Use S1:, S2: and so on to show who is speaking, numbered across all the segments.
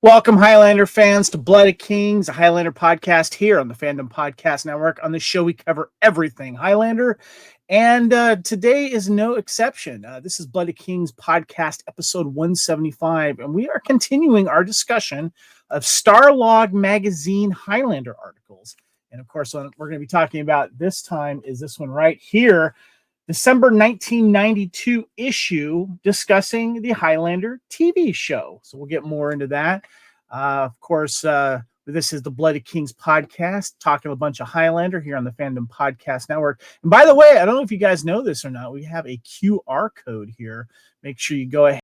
S1: Welcome, Highlander fans, to Blood of Kings, a Highlander podcast here on the Fandom Podcast Network. On this show, we cover everything Highlander, and today is no exception. This is Blood of Kings podcast episode 175, and we are continuing our discussion of Starlog Magazine Highlander articles. And of course, what we're going to be talking about this time is this one right here, December 1992 issue discussing the Highlander TV show. So we'll get more into that. Of course, this is the Blood of Kings podcast, talking a bunch of Highlander here on the Fandom Podcast Network. And by the way, I don't know if you guys know this or not, we have a QR code here. Make sure you go ahead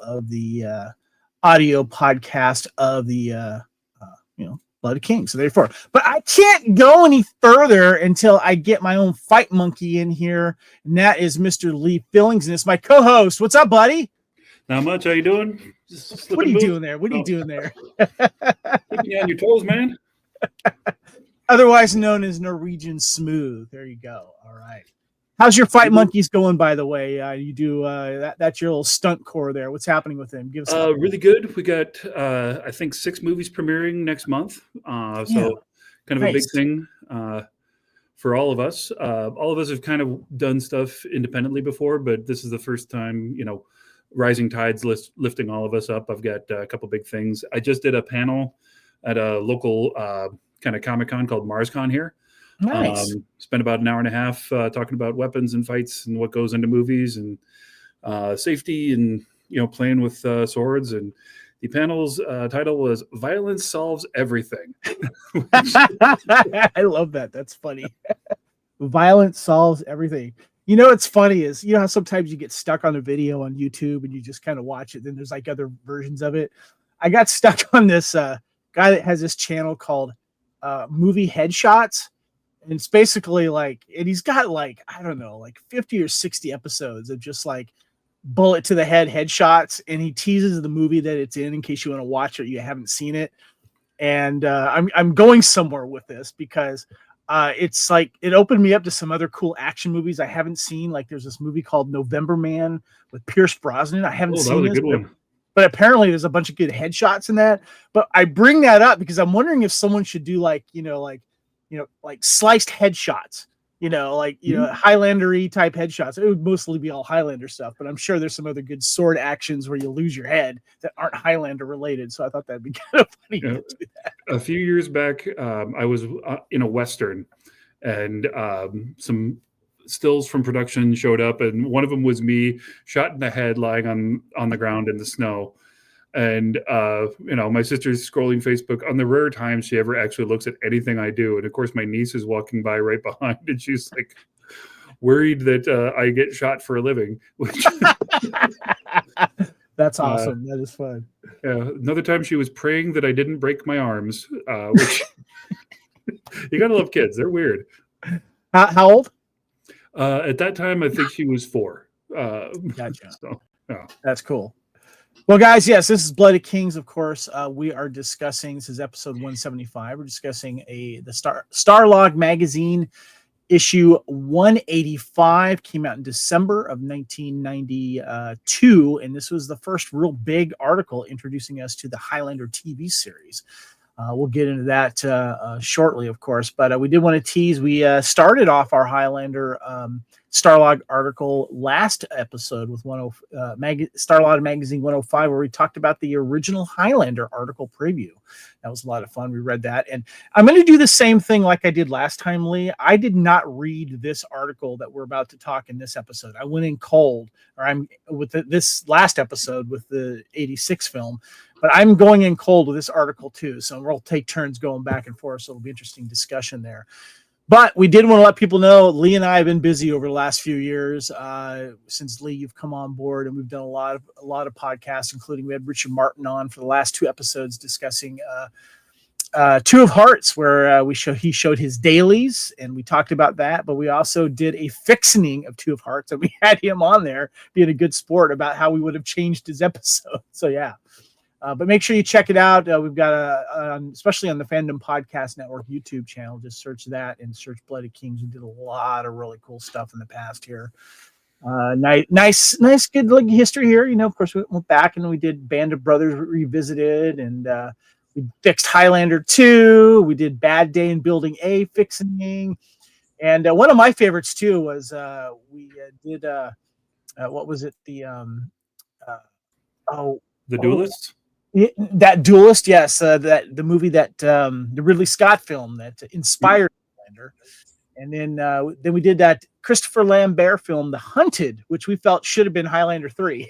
S1: of the audio podcast of the Blood of Kings. So therefore, but I can't go any further until I get my own fight monkey in here, and that is Mr. Lee Fillings, and it's my co-host. What's up, buddy?
S2: Not much. How you doing?
S1: What are you doing there? What are you doing there?
S2: Keeping you on your toes, man.
S1: Otherwise known as Norwegian Smooth. There you go. All right. How's your fight monkeys going, by the way? You do that's your little stunt core there. What's happening with them? Give us
S2: really good. We got I think 6 movies premiering next month. So kind of a big thing for all of us. All of us have kind of done stuff independently before, but this is the first time, rising tides lifting all of us up. I've got a couple big things. I just did a panel at a local kind of Comic-Con called MarsCon here.
S1: Nice.
S2: Spent about an hour and a half talking about weapons and fights and what goes into movies and safety and playing with swords. And the panel's title was "Violence Solves Everything."
S1: I love that. That's funny. Violence solves everything. What's funny is how sometimes you get stuck on a video on YouTube and you just kind of watch it. Then there's like other versions of it. I got stuck on this guy that has this channel called Movie Headshots. And it's basically and he's got 50 or 60 episodes of just bullet to the head headshots. And he teases the movie that it's in case you want to watch it, you haven't seen it. And I'm going somewhere with this because it's it opened me up to some other cool action movies I haven't seen. There's this movie called November Man with Pierce Brosnan. I haven't seen this. But apparently there's a bunch of good headshots in that. But I bring that up because I'm wondering if someone should do sliced headshots, Highlander-y type headshots. It would mostly be all Highlander stuff, but I'm sure there's some other good sword actions where you lose your head that aren't Highlander related. So I thought that'd be kind of funny to do that.
S2: A few years back, I was in a Western and some stills from production showed up, and one of them was me shot in the head lying on the ground in the snow. And, my sister's scrolling Facebook on the rare times she ever actually looks at anything I do. And of course, my niece is walking by right behind and she's worried that I get shot for a living.
S1: That's awesome. That is fun.
S2: Yeah. Another time she was praying that I didn't break my arms, which you got to love kids. They're weird.
S1: How old?
S2: At that time, I think she was 4.
S1: Gotcha.
S2: So, yeah.
S1: That's cool. Well, guys, yes, this is Blood of Kings, of course. We are discussing, this is episode 175. We're discussing the Starlog Magazine issue 185. Came out in December of 1992, and this was the first real big article introducing us to the Highlander TV series. We'll get into that shortly, of course, but we did want to tease. We started off our Highlander Starlog article last episode with Starlog Magazine 105, where we talked about the original Highlander article preview. That was a lot of fun. We read that, and I'm going to do the same thing like I did last time, Lee. I did not read this article that we're about to talk in this episode. I went in cold, or I'm with this last episode with the 86 film. But I'm going in cold with this article too, so we'll take turns going back and forth. So it'll be interesting discussion there. But we did want to let people know Lee and I have been busy over the last few years since Lee, you've come on board, and we've done a lot of podcasts, including we had Richard Martin on for the last 2 episodes discussing Two of Hearts, where he showed his dailies, and we talked about that. But we also did a fixing of Two of Hearts, and we had him on there being a good sport about how we would have changed his episode. So yeah. But make sure you check it out. We've got especially on the Fandom Podcast Network YouTube channel, just search that and search Bloody Kings. We did a lot of really cool stuff in the past here. Nice, good history here. Of course, we went back and we did Band of Brothers Revisited, and we fixed Highlander 2. We did Bad Day in Building A fixing. And one of my favorites, too, was we did, what was it? The
S2: Duelist?
S1: That Duelist, yes. The movie that the Ridley Scott film that inspired Highlander. And then we did that Christopher Lambert film, The Hunted, which we felt should have been Highlander 3.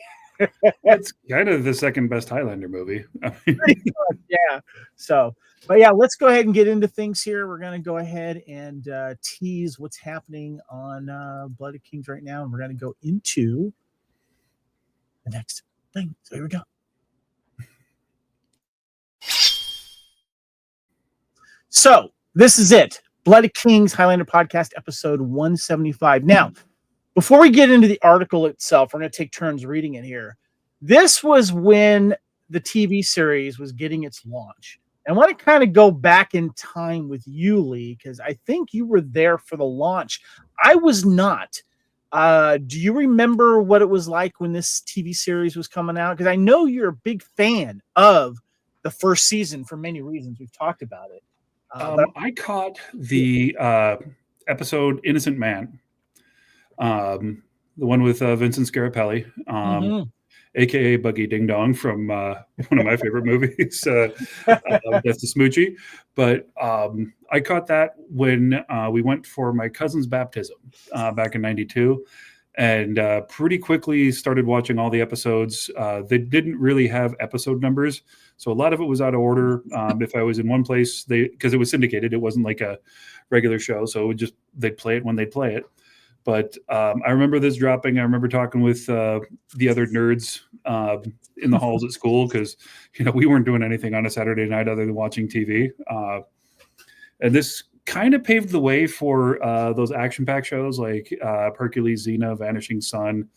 S2: It's kind of the second best Highlander movie.
S1: Yeah. So, but yeah, let's go ahead and get into things here. We're going to go ahead and tease what's happening on Bloody Kings right now. And we're going to go into the next thing. So here we go. So this is it. Bloody Kings Highlander Podcast, episode 175. Now, before we get into the article itself, we're going to take turns reading it here. This was when the TV series was getting its launch. And I want to kind of go back in time with you, Lee, because I think you were there for the launch. I was not. Do you remember what it was like when this TV series was coming out? Because I know you're a big fan of the first season for many reasons. We've talked about it.
S2: I caught the episode Innocent Man, the one with Vincent Scarapelli, a.k.a. Buggy Ding Dong from one of my favorite movies, That's the Smoochie. But I caught that when we went for my cousin's baptism back in 92. And pretty quickly started watching all the episodes. They didn't really have episode numbers, so a lot of it was out of order. If I was in one place, because it was syndicated, it wasn't like a regular show, so it would just they'd play it when they'd play it. But I remember this dropping. I remember talking with the other nerds in the halls at school because we weren't doing anything on a Saturday night other than watching TV. And this kind of paved the way for those action-packed shows like Hercules, Xena, Vanishing Sun,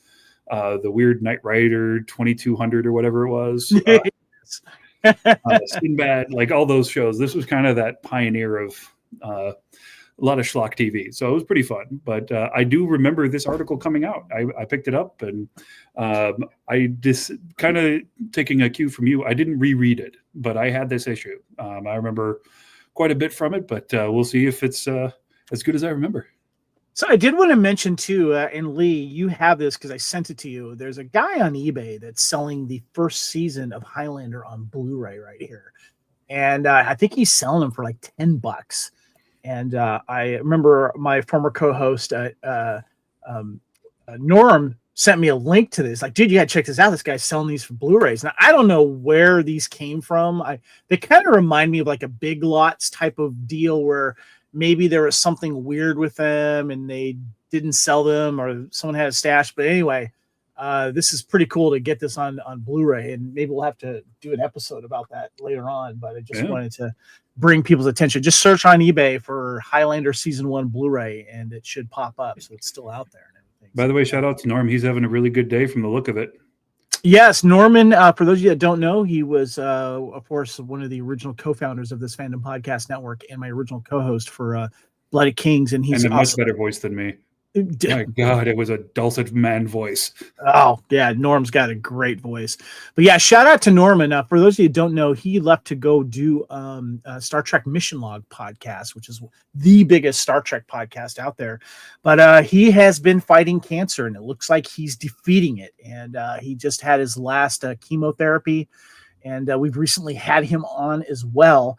S2: the weird Knight Rider 2200 or whatever it was, Sinbad, like all those shows. This was kind of that pioneer of a lot of schlock TV. So it was pretty fun. But I do remember this article coming out. I picked it up and I just kind of taking a cue from you. I didn't reread it, but I had this issue. I remember quite a bit from it, but we'll see if it's as good as I remember.
S1: So I did want to mention too, and Lee, you have this because I sent it to you. There's a guy on eBay that's selling the first season of Highlander on Blu-ray right here. And I think he's selling them for like $10. And I remember my former co-host, Norm, sent me a link to this. Like, dude, you gotta check this out. This guy's selling these for Blu-rays. Now, I don't know where these came from. They kind of remind me of like a Big Lots type of deal where maybe there was something weird with them and they didn't sell them or someone had a stash. But anyway, this is pretty cool to get this on Blu-ray, and maybe we'll have to do an episode about that later on. But I just wanted to bring people's attention. Just search on eBay for Highlander Season 1 Blu-ray, and it should pop up. So it's still out there.
S2: By the way, shout out to Norm. He's having a really good day from the look of it.
S1: Yes, Norman, for those of you that don't know, he was, of course, one of the original co-founders of this Fandom Podcast Network and my original co-host for Bloody Kings. And he's
S2: a much better voice than me. My God, it was a dulcet man voice.
S1: Oh, yeah, Norm's got a great voice. But yeah, shout out to Norman. For those of you who don't know, he left to go do Star Trek Mission Log podcast, which is the biggest Star Trek podcast out there. But he has been fighting cancer, and it looks like he's defeating it. And he just had his last chemotherapy, and we've recently had him on as well.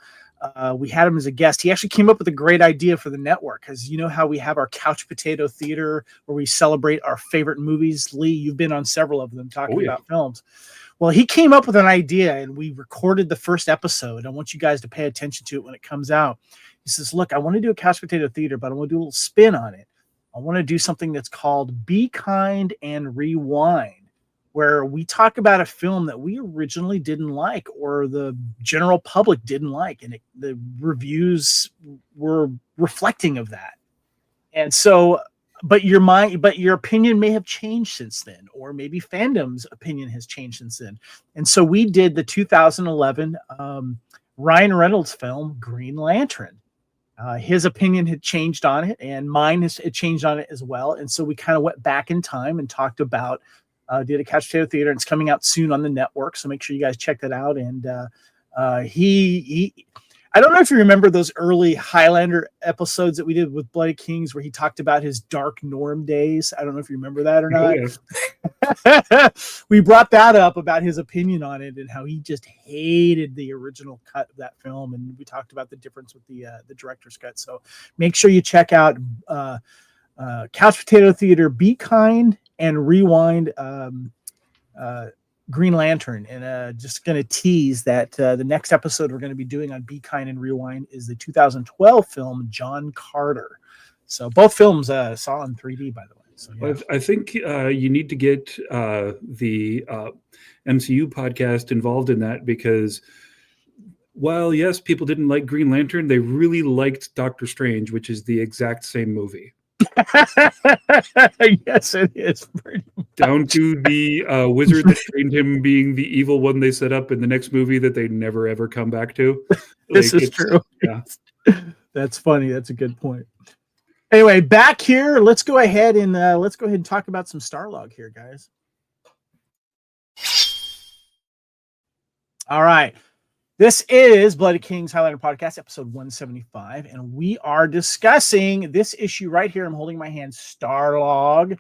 S1: We had him as a guest. He actually came up with a great idea for the network because you know how we have our Couch Potato Theater where we celebrate our favorite movies. Lee, you've been on several of them talking about films. Well, he came up with an idea and we recorded the first episode. I want you guys to pay attention to it when it comes out. He says, look, I want to do a Couch Potato Theater, but I want to do a little spin on it. I want to do something that's called Be Kind and Rewind, where we talk about a film that we originally didn't like or the general public didn't like. And the reviews were reflecting of that. And so but your opinion may have changed since then, or maybe Fandom's opinion has changed since then. And so we did the 2011 Ryan Reynolds film Green Lantern. His opinion had changed on it, and mine had changed on it as well. And so we kind of went back in time and talked about did a Couch Potato Theater, and it's coming out soon on the network. So make sure you guys check that out. And he I don't know if you remember those early Highlander episodes that we did with Bloody Kings, where he talked about his dark Norm days. I don't know if you remember that or not.
S2: Oh, yeah.
S1: We brought that up about his opinion on it and how he just hated the original cut of that film, and we talked about the difference with the director's cut. So make sure you check out Couch Potato Theater, Be Kind, and Rewind. Green Lantern, and just going to tease that the next episode we're going to be doing on Be Kind and Rewind is the 2012 film John Carter. So both films saw in 3D, by the way. So yeah.
S2: I think you need to get the MCU podcast involved in that, because while yes, people didn't like Green Lantern, they really liked Doctor Strange, which is the exact same movie.
S1: Yes, it is.
S2: Down to the wizard that trained him being the evil one they set up in the next movie that they never ever come back to.
S1: This is true.
S2: Yeah,
S1: that's funny. That's a good point. Anyway, back here, let's go ahead and talk about some Starlog here, guys. All right. This is Bloody Kings Highlander Podcast, episode 175, and we are discussing this issue right here. I'm holding in my hand, Starlog.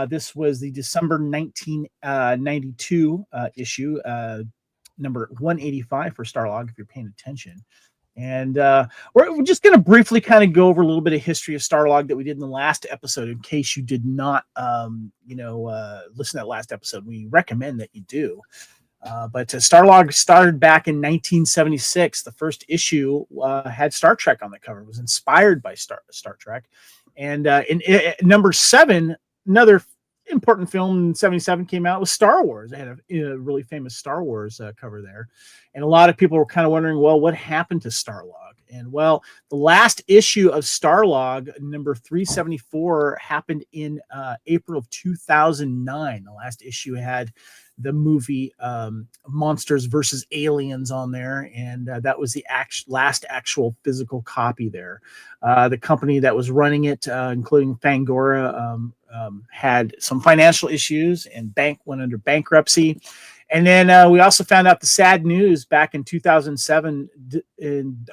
S1: This was the December 1992 issue, number 185 for Starlog, if you're paying attention. And we're just going to briefly kind of go over a little bit of history of Starlog that we did in the last episode, in case you did not, listen to that last episode. We recommend that you do. But Starlog started back in 1976. The first issue had Star Trek on the cover. It was inspired by Star Trek. And in number 7, another important film in 77 came out, was Star Wars. It had a really famous Star Wars cover there. And a lot of people were kind of wondering, well, what happened to Starlog? And well, the last issue of Starlog, number 374, happened in April of 2009. The last issue had the movie Monsters versus Aliens on there, and that was the last actual physical copy there. The company that was running it, including Fangoria, had some financial issues and went under bankruptcy. And then we also found out the sad news back in 2007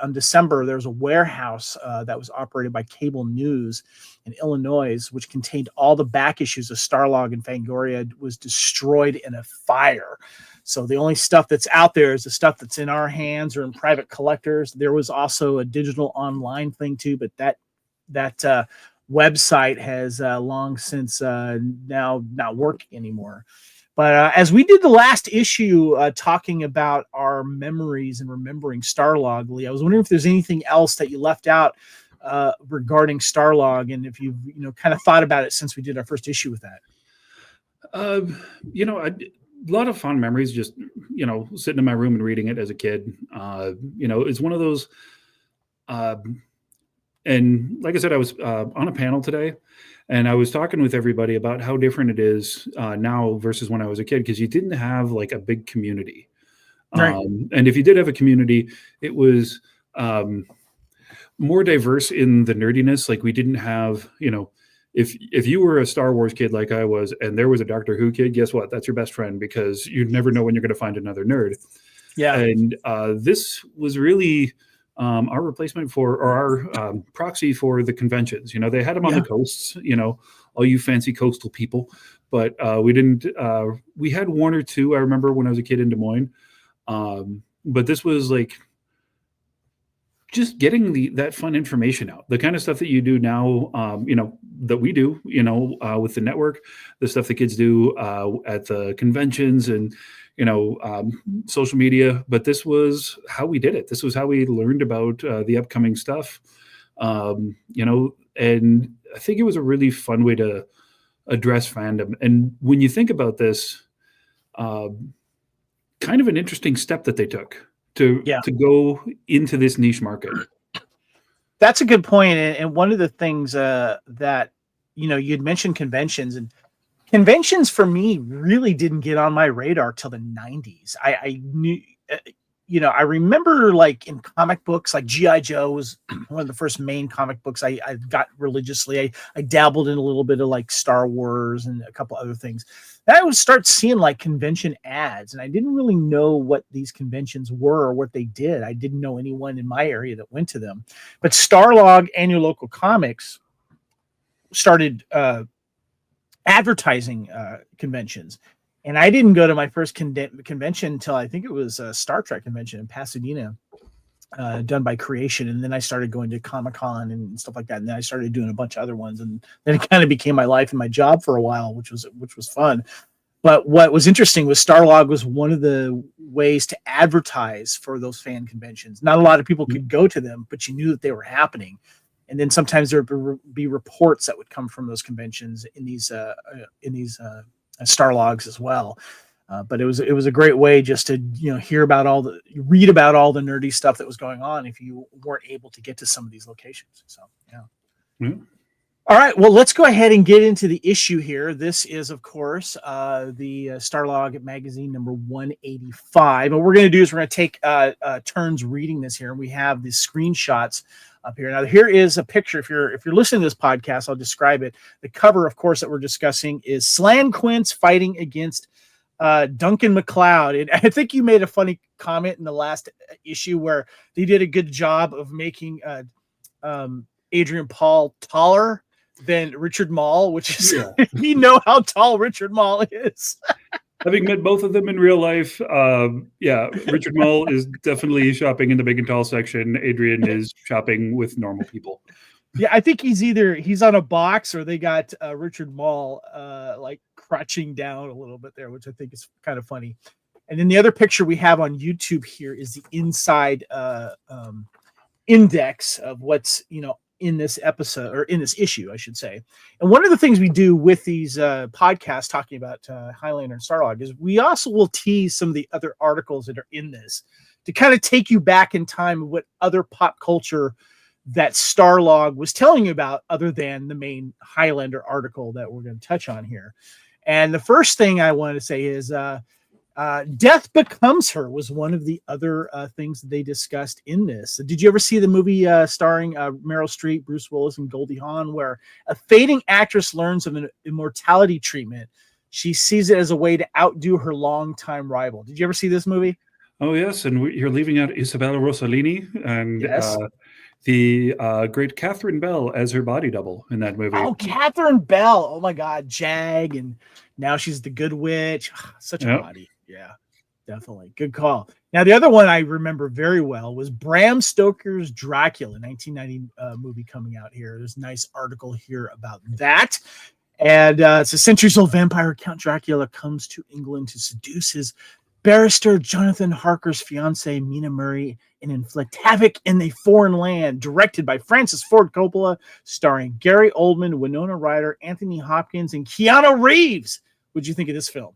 S1: on December. There was a warehouse that was operated by Cable News in Illinois, which contained all the back issues of Starlog and Fangoria, was destroyed in a fire. So the only stuff that's out there is the stuff that's in our hands or in private collectors. There was also a digital online thing too, but that website has long since now not working anymore. But as we did the last issue talking about our memories and remembering Starlog, Lee, I was wondering if there's anything else that you left out regarding Starlog, and if you've kind of thought about it since we did our first issue with that.
S2: A lot of fond memories, just sitting in my room and reading it as a kid. It's one of those. And like I said, I was on a panel today, and I was talking with everybody about how different it is now versus when I was a kid, because you didn't have like a big community.
S1: Right.
S2: And if you did have a community, it was more diverse in the nerdiness. Like we didn't have, if you were a Star Wars kid like I was, and there was a Doctor Who kid, guess what? That's your best friend, because you never know when you're going to find another nerd.
S1: Yeah.
S2: And this was really our replacement for, or our proxy for the conventions. They had them on the coasts, all you fancy coastal people, but we didn't, we had one or two, I remember when I was a kid in Des Moines. But this was like just getting that fun information out, the kind of stuff that you do now, that we do, with the network, the stuff that kids do at the conventions and, social media. But this was how we did it. This was how we learned about the upcoming stuff, and I think it was a really fun way to address fandom. And when you think about this, kind of an interesting step that they took to go into this niche market.
S1: That's a good point. And one of the things that you'd mentioned conventions, and conventions for me really didn't get on my radar till the 90s. I knew, I remember like in comic books, like G.I. Joe was one of the first main comic books I got religiously. I dabbled in a little bit of like Star Wars and a couple other things. Then I would start seeing like convention ads, and I didn't really know what these conventions were or what they did. I didn't know anyone in my area that went to them. But Starlog and your local comics started advertising conventions. And I didn't go to my first convention until I think it was a Star Trek convention in Pasadena, done by Creation. And then I started going to Comic-Con and stuff like that. And then I started doing a bunch of other ones. And then it kind of became my life and my job for a while, which was fun. But what was interesting was Starlog was one of the ways to advertise for those fan conventions. Not a lot of people could go to them, but you knew that they were happening. And then sometimes there would be reports that would come from those conventions in these Starlogs as well. But it was a great way just to read about all the nerdy stuff that was going on if you weren't able to get to some of these locations. So yeah. Mm-hmm. All right, well, let's go ahead and get into the issue here. This is, of course, the Starlog Magazine number 185. What we're going to do is we're going to take turns reading this here, and we have the screenshots up here. Now, here is a picture. If you're listening to this podcast, I'll describe it. The cover, of course, that we're discussing is Slan Quince fighting against Duncan MacLeod. And I think you made a funny comment in the last issue where they did a good job of making Adrian Paul taller than Richard Mall, which is you know how tall Richard Mall is.
S2: Having met both of them in real life, Richard Mall is definitely shopping in the big and tall section. Adrian is shopping with normal people.
S1: Yeah, I think he's on a box, or they got Richard Mall like crouching down a little bit there, which I think is kind of funny. And then the other picture we have on YouTube here is the inside index of what's in this episode, or in this issue, I should say. And one of the things we do with these podcasts talking about Highlander and Starlog is we also will tease some of the other articles that are in this to kind of take you back in time of what other pop culture that Starlog was telling you about, other than the main Highlander article that we're going to touch on here. And the first thing I wanted to say is Death Becomes Her was one of the other things that they discussed in this. Did you ever see the movie starring Meryl Streep, Bruce Willis, and Goldie Hawn, where a fading actress learns of an immortality treatment? She sees it as a way to outdo her longtime rival. Did you ever see this movie?
S2: Oh, yes. And you're leaving out Isabella Rossellini and
S1: yes.
S2: The great Catherine Bell as her body double in that movie.
S1: Oh, Catherine Bell. Oh, my God. Jag. And now she's the Good Witch. Such a body. Yeah, definitely. Good call. Now, the other one I remember very well was Bram Stoker's Dracula, 1990 movie coming out here. There's a nice article here about that. And it's a centuries-old vampire. Count Dracula comes to England to seduce his barrister Jonathan Harker's fiancée, Mina Murray, and inflict havoc in a foreign land. Directed by Francis Ford Coppola, starring Gary Oldman, Winona Ryder, Anthony Hopkins, and Keanu Reeves. What'd you think of this film?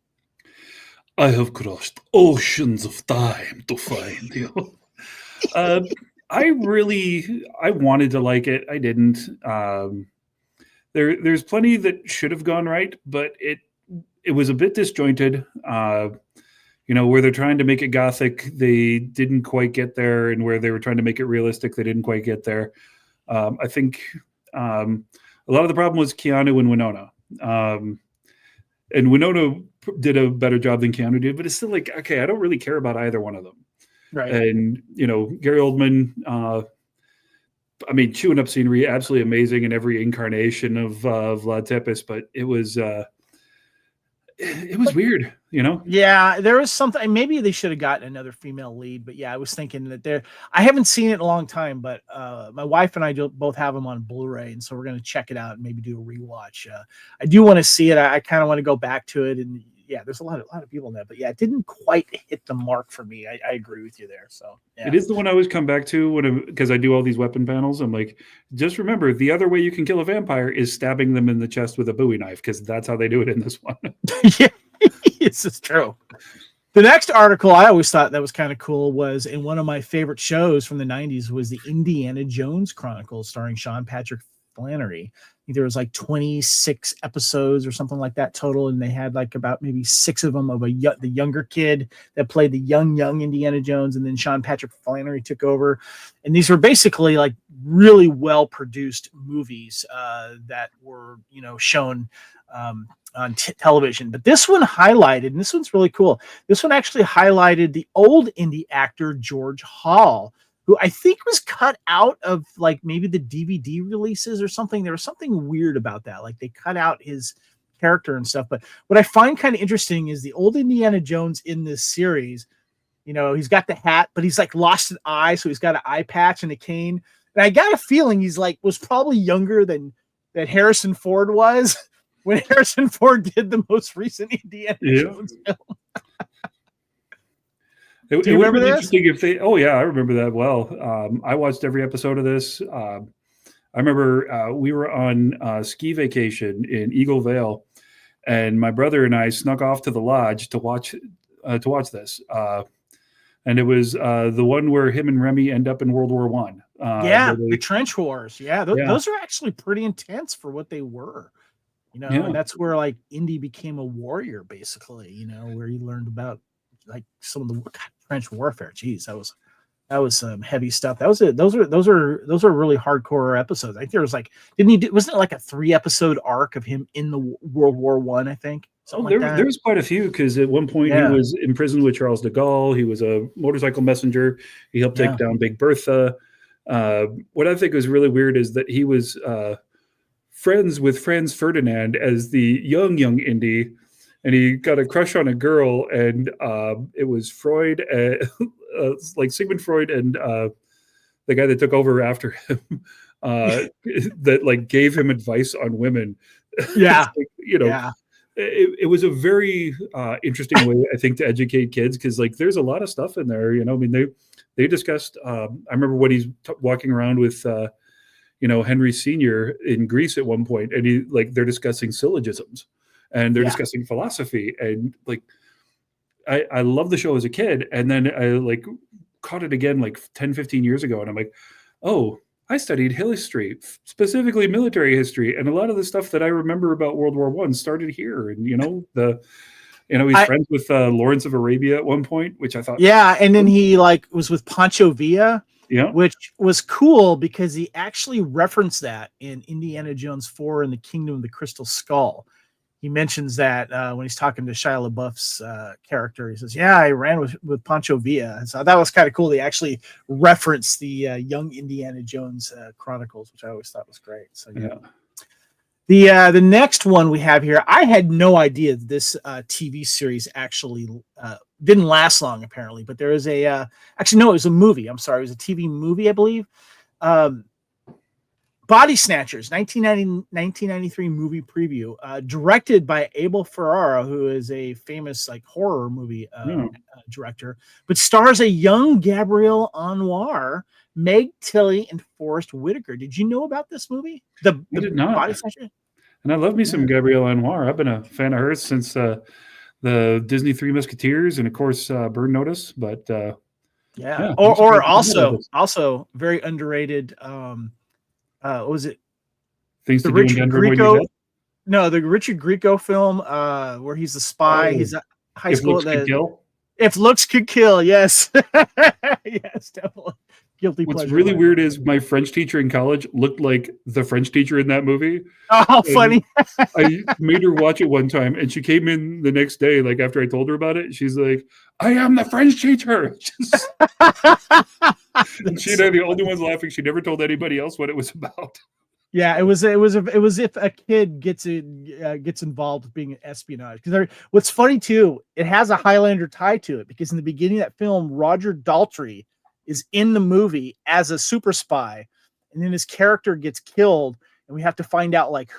S2: I have crossed oceans of time to find you. I wanted to like it. I didn't. There's plenty that should have gone right, but it was a bit disjointed. Where they're trying to make it gothic, they didn't quite get there, and where they were trying to make it realistic, they didn't quite get there. I think a lot of the problem was Keanu and Winona. And Winona did a better job than Keanu did, but it's still like, okay, I don't really care about either one of them.
S1: Right.
S2: And, Gary Oldman, chewing up scenery, absolutely amazing in every incarnation of Vlad Tepes, but it was weird,
S1: Yeah, there was something. Maybe they should have gotten another female lead, but yeah, I was thinking that I haven't seen it in a long time, but my wife and I both have them on Blu-ray, and so we're going to check it out and maybe do a rewatch. I do want to see it. I kind of want to go back to it, and yeah, there's a lot of people in that, but yeah, it didn't quite hit the mark for me. I agree with you there. So yeah.
S2: It is the one I always come back to because I do all these weapon panels. I'm like, just remember, the other way you can kill a vampire is stabbing them in the chest with a Bowie knife, because that's how they do it in this one.
S1: Yeah, this is true. The next article I always thought that was kind of cool was in one of my favorite shows from the 90s was the Indiana Jones Chronicles, starring Sean Patrick Flannery. I think there was like 26 episodes or something like that total, and they had like about maybe 6 of them of the younger kid that played the young Indiana Jones, and then Sean Patrick Flannery took over. And these were basically like really well produced movies that were, you know, shown on television. But this one highlighted, and this one's really cool, this one actually highlighted the old indie actor George Hall, who I think was cut out of like maybe the DVD releases or something. There was something weird about that. Like they cut out his character and stuff. But what I find kind of interesting is the old Indiana Jones in this series, you know, he's got the hat, but he's like lost an eye. So he's got an eye patch and a cane. And I got a feeling he's like, was probably younger than that Harrison Ford was when Harrison Ford did the most recent Indiana Jones film.
S2: Do you remember this? If they, oh yeah, I remember that well. I watched every episode of this. I remember we were on ski vacation in Eagle Vale, and my brother and I snuck off to the lodge to watch this. And it was the one where him and Remy end up in World War One.
S1: The trench wars. Those are actually pretty intense for what they were. You know, and that's where like Indy became a warrior, basically. You know, where he learned about like some of the trench warfare. Jeez, that was some heavy stuff. Those are really hardcore episodes. I think there was like, wasn't it like a 3-episode arc of him in the World War One? I think.
S2: There was quite a few, because at one point he was in prison with Charles de Gaulle. He was a motorcycle messenger. He helped take down Big Bertha. What I think was really weird is that he was friends with Franz Ferdinand as the young Indy, and he got a crush on a girl, and it was Freud, like Sigmund Freud, and the guy that took over after him, that like gave him advice on women.
S1: Yeah,
S2: like, you know. Yeah. It was a very interesting way, I think, to educate kids, because like there's a lot of stuff in there. You know, I mean, they discussed. I remember when he's walking around with, you know, Henry Sr. in Greece at one point, and they're discussing syllogisms, and they're discussing philosophy, and like I love the show as a kid, and then I like caught it again like 10, 15 years ago, and I'm like, oh, I studied history, specifically military history, and a lot of the stuff that I remember about World War One started here. And he's friends with Lawrence of Arabia at one point, which I thought,
S1: and then he like was with Pancho Villa, which was cool because he actually referenced that in Indiana Jones 4 and the Kingdom of the Crystal Skull. He mentions that when he's talking to Shia LaBeouf's character. He says, I ran with Pancho Villa. So that was kind of cool. They actually referenced the young Indiana Jones Chronicles, which I always thought was great. So the next one we have here, I had no idea this TV series actually didn't last long, apparently. But there is it was a movie. I'm sorry. It was a TV movie, I believe. Body Snatchers, 1993 movie preview, directed by Abel Ferrara, who is a famous like horror movie director, but stars a young Gabrielle Anwar, Meg Tilly, and Forrest Whitaker. Did you know about this movie? I
S2: did not.
S1: Body Snatchers?
S2: And I love me some Gabrielle Anwar. I've been a fan of hers since the Disney Three Musketeers, and of course Burn Notice. But
S1: or also very underrated. What was it?
S2: Things to do in Denver when you're dead?
S1: No, the Richard Grieco film where he's a spy. He's a high school. If Looks Could Kill, yes. Yes, definitely. Guilty pleasure.
S2: What's really weird is my French teacher in college looked like the French teacher in that movie.
S1: Oh, how funny.
S2: I made her watch it one time, and she came in the next day, like after I told her about it, she's like, I am the French teacher. And she and I, the only ones laughing. She never told anybody else what it was about.
S1: Yeah, it was if a kid gets involved with being an espionage. Because what's funny too, it has a Highlander tie to it, because in the beginning of that film, Roger Daltrey is in the movie as a super spy, and then his character gets killed, and we have to find out like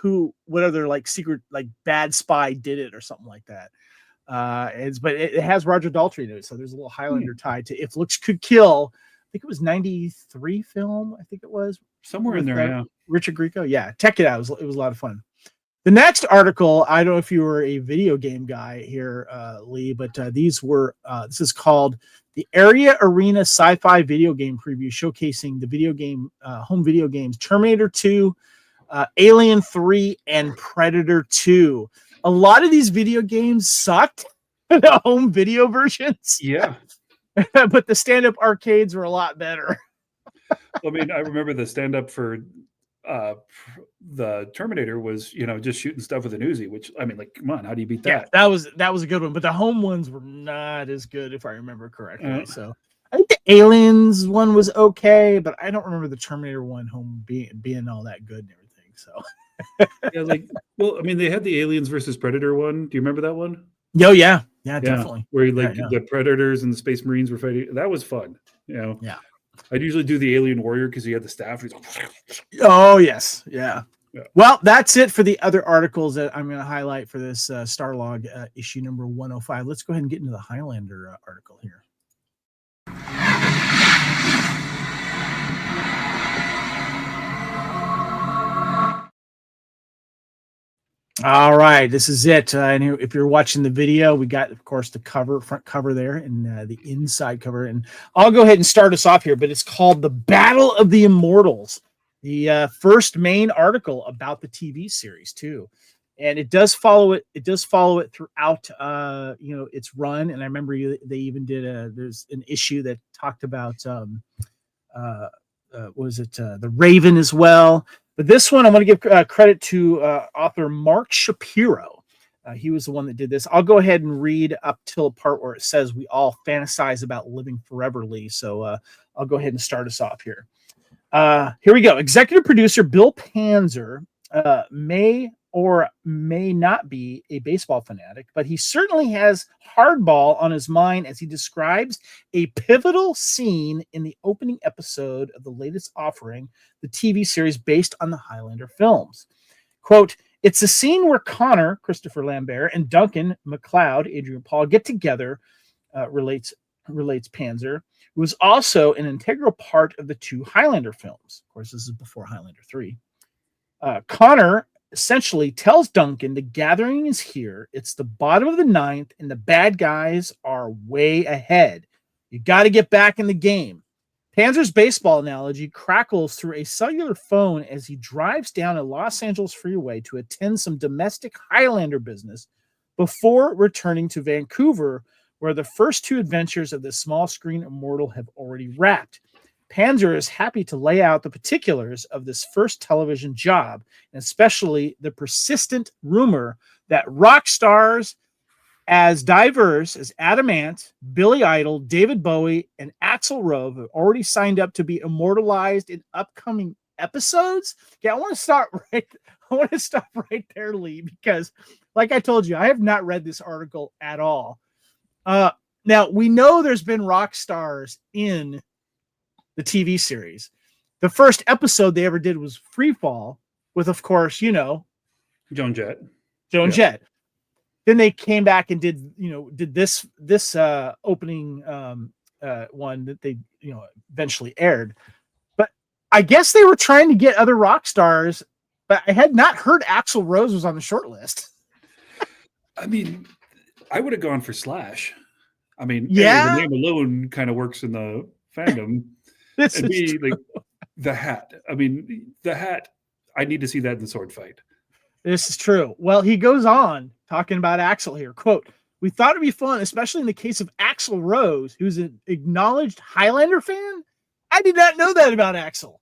S1: what other like secret like bad spy did it or something like that. But it has Roger Daltrey in it, so there's a little Highlander tie to If Looks Could Kill. I think it was 93 film. I think it was
S2: somewhere in there. Yeah,
S1: Richard Grieco. Yeah, check it out. It was a lot of fun. The next article, I don't know if you were a video game guy here, Lee, but this is called the Area Arena Sci-Fi Video Game Preview, showcasing the video game home video games Terminator 2, Alien 3, and Predator 2. A lot of these video games sucked, the home video versions.
S2: Yeah.
S1: But the stand-up arcades were a lot better.
S2: I mean, I remember the stand-up for the Terminator was, just shooting stuff with an Uzi, which, I mean, like, come on, how do you beat that?
S1: Yeah, that was a good one, but the home ones were not as good, if I remember correctly. So I think the Aliens one was okay, but I don't remember the Terminator one home being all that good and everything. So
S2: I mean, they had the Aliens versus Predator one. Do you remember that one?
S1: Yeah, definitely.
S2: Where the Predators and the Space Marines were fighting. That was fun.
S1: Yeah.
S2: I'd usually do the Alien Warrior because he had the staff.
S1: Oh yes, yeah. Well, that's it for the other articles that I'm going to highlight for this Starlog issue number 105. Let's go ahead and get into the Highlander article here. All right, this is it. And if you're watching the video, we got, of course, the front cover there, and the inside cover. And I'll go ahead and start us off here, but it's called The Battle of the Immortals, the first main article about the TV series too. And it does follow it. It does follow it throughout, its run. And I remember they even did there's an issue that talked about, the Raven as well. But this one, I want to give credit to author Mark Shapiro. He was the one that did this. I'll go ahead and read up till a part where it says we all fantasize about living forever, Lee. So I'll go ahead and start us off here. Here we go. Executive producer Bill Panzer may or may not be a baseball fanatic, but he certainly has hardball on his mind as he describes a pivotal scene in the opening episode of the latest offering, the TV series based on the Highlander films. Quote, "It's a scene where Connor, Christopher Lambert, and Duncan MacLeod, Adrian Paul, get together," relates Panzer, who was also an integral part of the two Highlander films. Of course, this is before Highlander 3. Connor essentially tells Duncan the gathering is here. It's the bottom of the ninth, and the bad guys are way ahead. You got to get back in the game. Panzer's baseball analogy crackles through a cellular phone as he drives down a Los Angeles freeway to attend some domestic Highlander business before returning to Vancouver, where the first two adventures of the small screen immortal have already wrapped. Panzer is happy to lay out the particulars of this first television job, and especially the persistent rumor that rock stars as diverse as Adam Ant, Billy Idol, David Bowie, and Axl Rose have already signed up to be immortalized in upcoming episodes. Okay, I want to stop right there, Lee, because like I told you, I have not read this article at all. Now, we know there's been rock stars in the TV series. The first episode they ever did was Free Fall with, of course, Joan
S2: Jett.
S1: Jett. Then they came back and did this opening one that they eventually aired. But I guess they were trying to get other rock stars, but I had not heard Axl Rose was on the short list.
S2: I mean, I would have gone for Slash. I mean,
S1: yeah,
S2: the name alone kind of works in the fandom. And like the hat. I mean, the hat. I need to see that in the sword fight.
S1: This is true. Well, he goes on talking about Axl here. Quote, "We thought it'd be fun, especially in the case of Axl Rose, who's an acknowledged Highlander fan. I did not know that about Axl."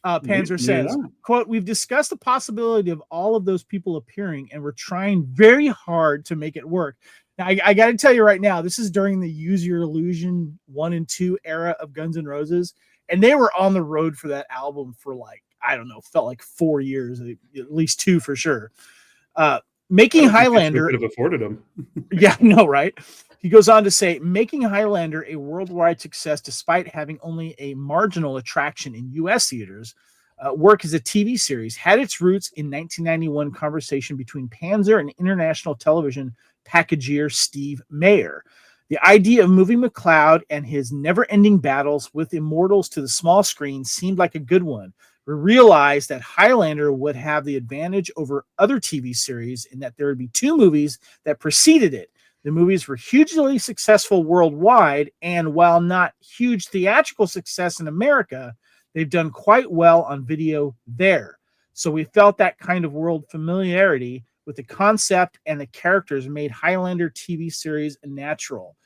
S1: Panzer says, quote, "We've discussed the possibility of all of those people appearing, and we're trying very hard to make it work." Now, I got to tell you right now, this is during the Use Your Illusion 1 and 2 era of Guns N' Roses, and they were on the road for that album for felt like 4 years, at least 2 for sure. Making Highlander
S2: could have afforded them.
S1: Yeah, no, right? He goes on to say, making Highlander a worldwide success despite having only a marginal attraction in U.S. theaters, work as a TV series had its roots in 1991 conversation between Panzer and international television packager Steve Mayer. The idea of moving MacLeod and his never-ending battles with immortals to the small screen seemed like a good one. We realized that Highlander would have the advantage over other TV series in that there would be 2 movies that preceded it. The movies were hugely successful worldwide, and while not huge theatrical success in America, they've done quite well on video there. So we felt that kind of world familiarity with the concept and the characters made Highlander TV series natural.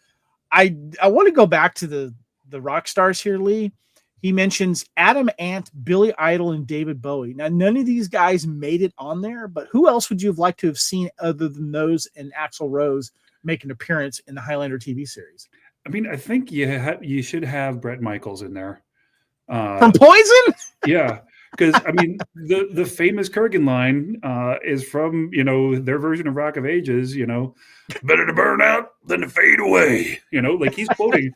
S1: I want to go back to the rock stars here, Lee. He mentions Adam Ant, Billy Idol, and David Bowie. Now, none of these guys made it on there, but who else would you have liked to have seen other than those and Axl Rose make an appearance in the Highlander TV series?
S2: I mean, I think you should have Bret Michaels in there.
S1: From Poison?
S2: Yeah, because I mean, the famous Kurgan line is from their version of Rock of Ages. Better to burn out than to fade away. Like he's quoting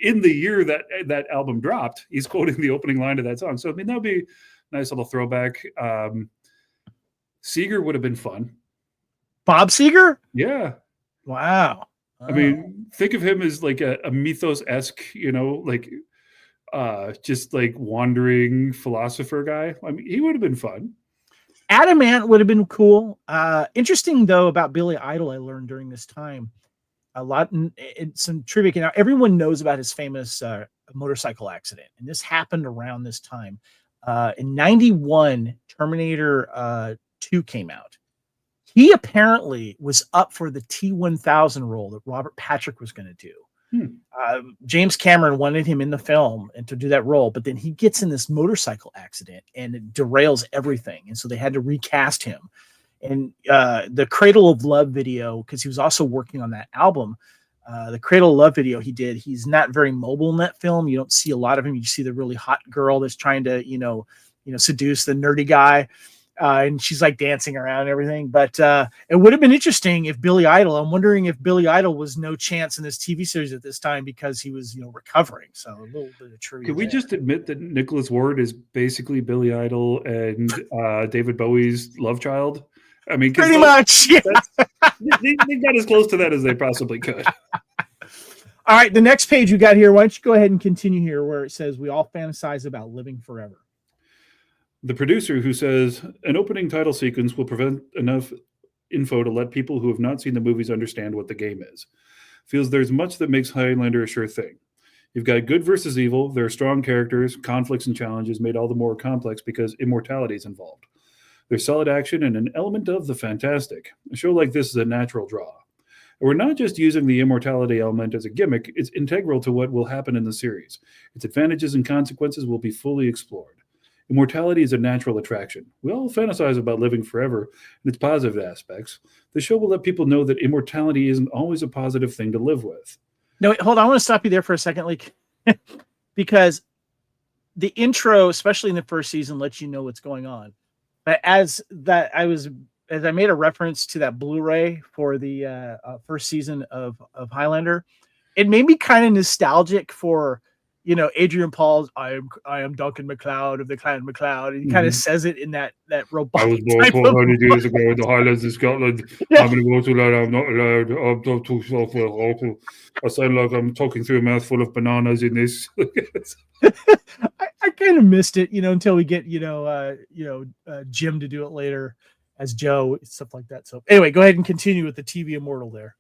S2: in the year that album dropped. He's quoting the opening line of that song. So I mean, that'd be a nice little throwback. Seeger would have been fun.
S1: Bob Seger?
S2: Yeah.
S1: Wow.
S2: I mean, think of him as like a Mythos-esque, like just like wandering philosopher guy. I mean, he would have been fun.
S1: Adam Ant would have been cool. Interesting though about Billy Idol, I learned during this time a lot in some trivia. Now everyone knows about his famous motorcycle accident, and this happened around this time. In '91, Terminator 2 came out. He apparently was up for the T-1000 role that Robert Patrick was going to do. James Cameron wanted him in the film and to do that role, but then he gets in this motorcycle accident and it derails everything. And so they had to recast him. And the Cradle of Love video, because he was also working on that album, the Cradle of Love video he did, he's not very mobile in that film. You don't see a lot of him. You see the really hot girl that's trying to, seduce the nerdy guy. And she's like dancing around and everything. But it would have been interesting if Billy Idol, I'm wondering if Billy Idol was no chance in this TV series at this time because he was, recovering. So a little bit of trivia.
S2: Could we just admit that Nicholas Ward is basically Billy Idol and David Bowie's love child? I mean,
S1: pretty much. Yeah.
S2: They got as close to that as they possibly could.
S1: All right. The next page you got here, why don't you go ahead and continue here where it says, we all fantasize about living forever.
S2: The producer who says an opening title sequence will prevent enough info to let people who have not seen the movies understand what the game is. Feels there's much that makes Highlander a sure thing. You've got good versus evil. There are strong characters, conflicts, and challenges made all the more complex because immortality is involved. There's solid action and an element of the fantastic. A show like this is a natural draw. And we're not just using the immortality element as a gimmick. It's integral to what will happen in the series. Its advantages and consequences will be fully explored. Immortality is a natural attraction. We all fantasize about living forever and its positive aspects. The show will let people know that immortality isn't always a positive thing to live with.
S1: No, wait, hold on. I want to stop you there for a second, like, because the intro, especially in the first season, lets you know what's going on. But as I made a reference to that Blu-ray for the first season of Highlander, it made me kind of nostalgic for Adrian Paul's I am Duncan MacLeod of the Clan MacLeod. And he kind of says it in that robotic.
S2: I was born 400 years ago in the Highlands of Scotland. Yeah. I'm going to go to that. I'm not allowed. I'm not too awful. I sound like I'm talking through a mouthful of bananas in this.
S1: I kind of missed it, until we get, Jim to do it later as Joe, stuff like that. So anyway, go ahead and continue with the TV Immortal there.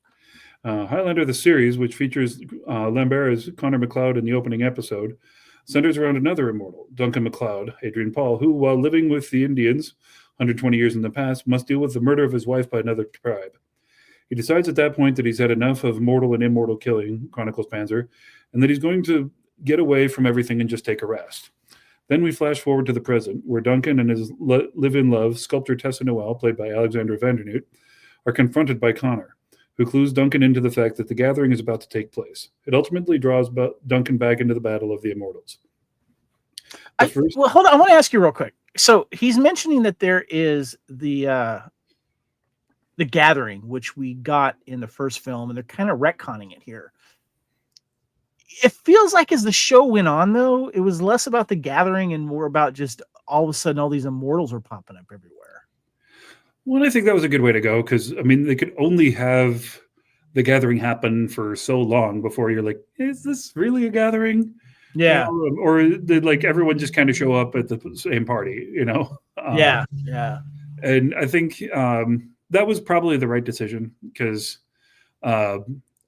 S2: Highlander, the series, which features Lambert as Connor MacLeod in the opening episode, centers around another immortal, Duncan MacLeod, Adrian Paul, who, while living with the Indians 120 years in the past, must deal with the murder of his wife by another tribe. He decides at that point that he's had enough of mortal and immortal killing, chronicles Panzer, and that he's going to get away from everything and just take a rest. Then we flash forward to the present, where Duncan and his live-in love, sculptor Tessa Noel, played by Alexandra Vandernoot, are confronted by Connor, who clues Duncan into the fact that the gathering is about to take place. It ultimately draws Duncan back into the battle of the Immortals.
S1: Well, hold on. I want to ask you real quick. So he's mentioning that there is the gathering, which we got in the first film, and they're kind of retconning it here. It feels like as the show went on, though, it was less about the gathering and more about just all of a sudden all these immortals are popping up everywhere.
S2: Well, I think that was a good way to go because, I mean, they could only have the gathering happen for so long before you're like, is this really a gathering?
S1: Yeah.
S2: Or did like everyone just kind of show up at the same party,
S1: Yeah.
S2: And I think that was probably the right decision because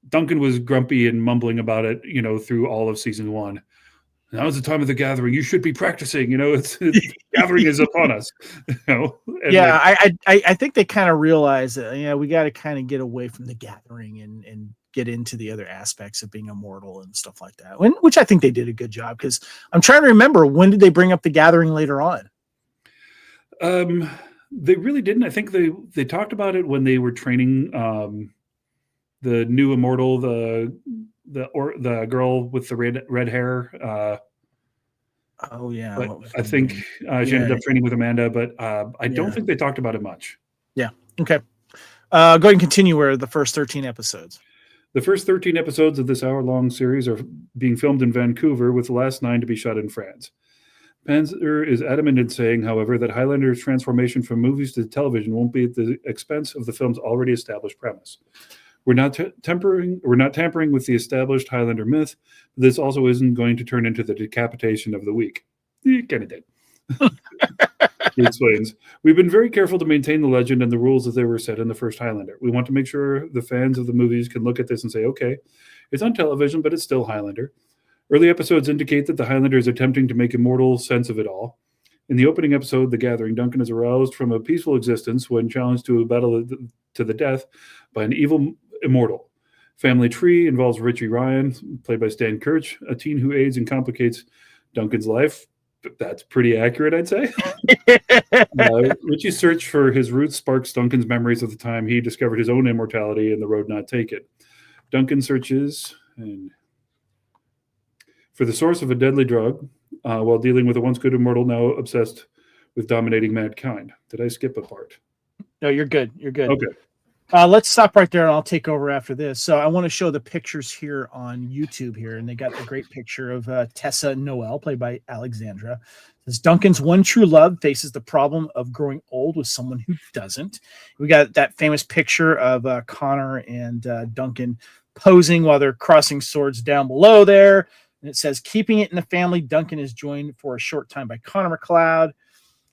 S2: Duncan was grumpy and mumbling about it, through all of season one. Now's the time of the gathering. You should be practicing. It's gathering is upon us. And
S1: yeah, I think they kind of realize that we got to kind of get away from the gathering and get into the other aspects of being immortal and stuff like that. Which I think they did a good job, because I'm trying to remember, when did they bring up the gathering later on?
S2: They really didn't. I think they talked about it when they were training the new immortal, the girl with the red hair.
S1: Oh yeah,
S2: I think she ended up training with Amanda, but I don't think they talked about it much.
S1: Yeah. Okay. Go ahead and continue. Where the first 13 episodes?
S2: The first 13 episodes of this hour-long series are being filmed in Vancouver, with the last 9 to be shot in France. Panzer is adamant in saying, however, that Highlander's transformation from movies to television won't be at the expense of the film's already established premise. We're not tampering with the established Highlander myth, but this also isn't going to turn into the decapitation of the week. It kind of did. He explains, we've been very careful to maintain the legend and the rules as they were set in the first Highlander. We want to make sure the fans of the movies can look at this and say, okay, it's on television, but it's still Highlander. Early episodes indicate that the Highlander is attempting to make immortal sense of it all. In the opening episode, The Gathering, Duncan is aroused from a peaceful existence when challenged to a battle to the death by an evil immortal. Family Tree involves Richie Ryan, played by Stan Kirch, a teen who aids and complicates Duncan's life. That's pretty accurate, I'd say. Richie's search for his roots sparks Duncan's memories of the time he discovered his own immortality and the road not taken. Duncan searches for the source of a deadly drug while dealing with a once good immortal now obsessed with dominating mankind. Did I skip a part?
S1: No, you're good. You're good.
S2: Okay.
S1: Let's stop right there, and I'll take over after this. So I want to show the pictures here on YouTube here, and they got the great picture of Tessa Noel, played by Alexandra. It says, Duncan's one true love faces the problem of growing old with someone who doesn't. We got that famous picture of Connor and Duncan posing while they're crossing swords down below there. And it says, keeping it in the family, Duncan is joined for a short time by Connor McLeod.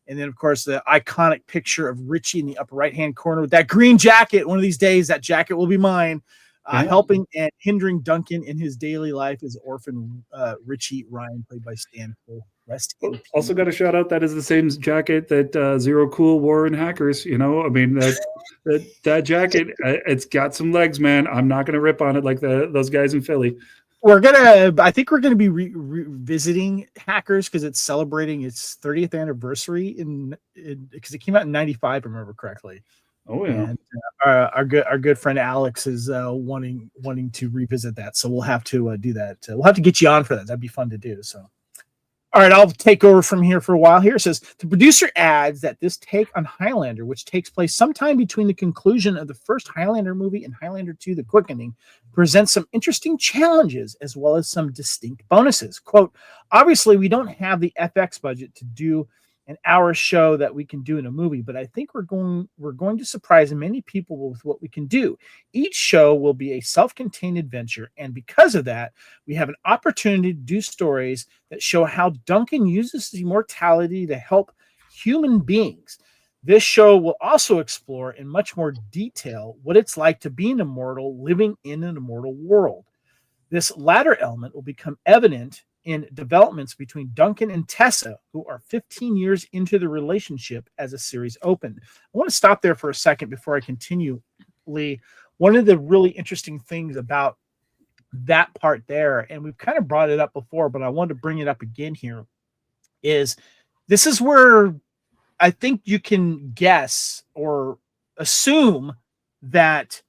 S1: And then, of course, the iconic picture of Richie in the upper right-hand corner with that green jacket. One of these days, that jacket will be mine. Helping and hindering Duncan in his daily life is orphan Richie Ryan, played by Stan Cole. Rest in peace.
S2: Also got to shout out that is the same jacket that Zero Cool wore in Hackers. I mean, that jacket, it's got some legs, man. I'm not going to rip on it like those guys in Philly.
S1: I think we're gonna be revisiting Hackers because it's celebrating its 30th anniversary because it came out in '95, if I remember correctly.
S2: Oh yeah.
S1: And our good friend Alex is wanting to revisit that, so we'll have to do that. We'll have to get you on for that. That'd be fun to do. So. All right, I'll take over from here for a while here. It says, the producer adds that this take on Highlander, which takes place sometime between the conclusion of the first Highlander movie and Highlander 2, The Quickening, presents some interesting challenges as well as some distinct bonuses. Quote, obviously, we don't have the FX budget to do an hour show that we can do in a movie, but I think we're going to surprise many people with what we can do. Each show will be a self-contained adventure, and because of that, we have an opportunity to do stories that show how Duncan uses his immortality to help human beings. This show will also explore in much more detail what it's like to be an immortal living in an immortal world. This latter element will become evident in developments between Duncan and Tessa, who are 15 years into the relationship as the series opened. I want to stop there for a second before I continue, Lee. One of the really interesting things about that part there, and we've kind of brought it up before, but I wanted to bring it up again here, is this is where I think you can guess or assume that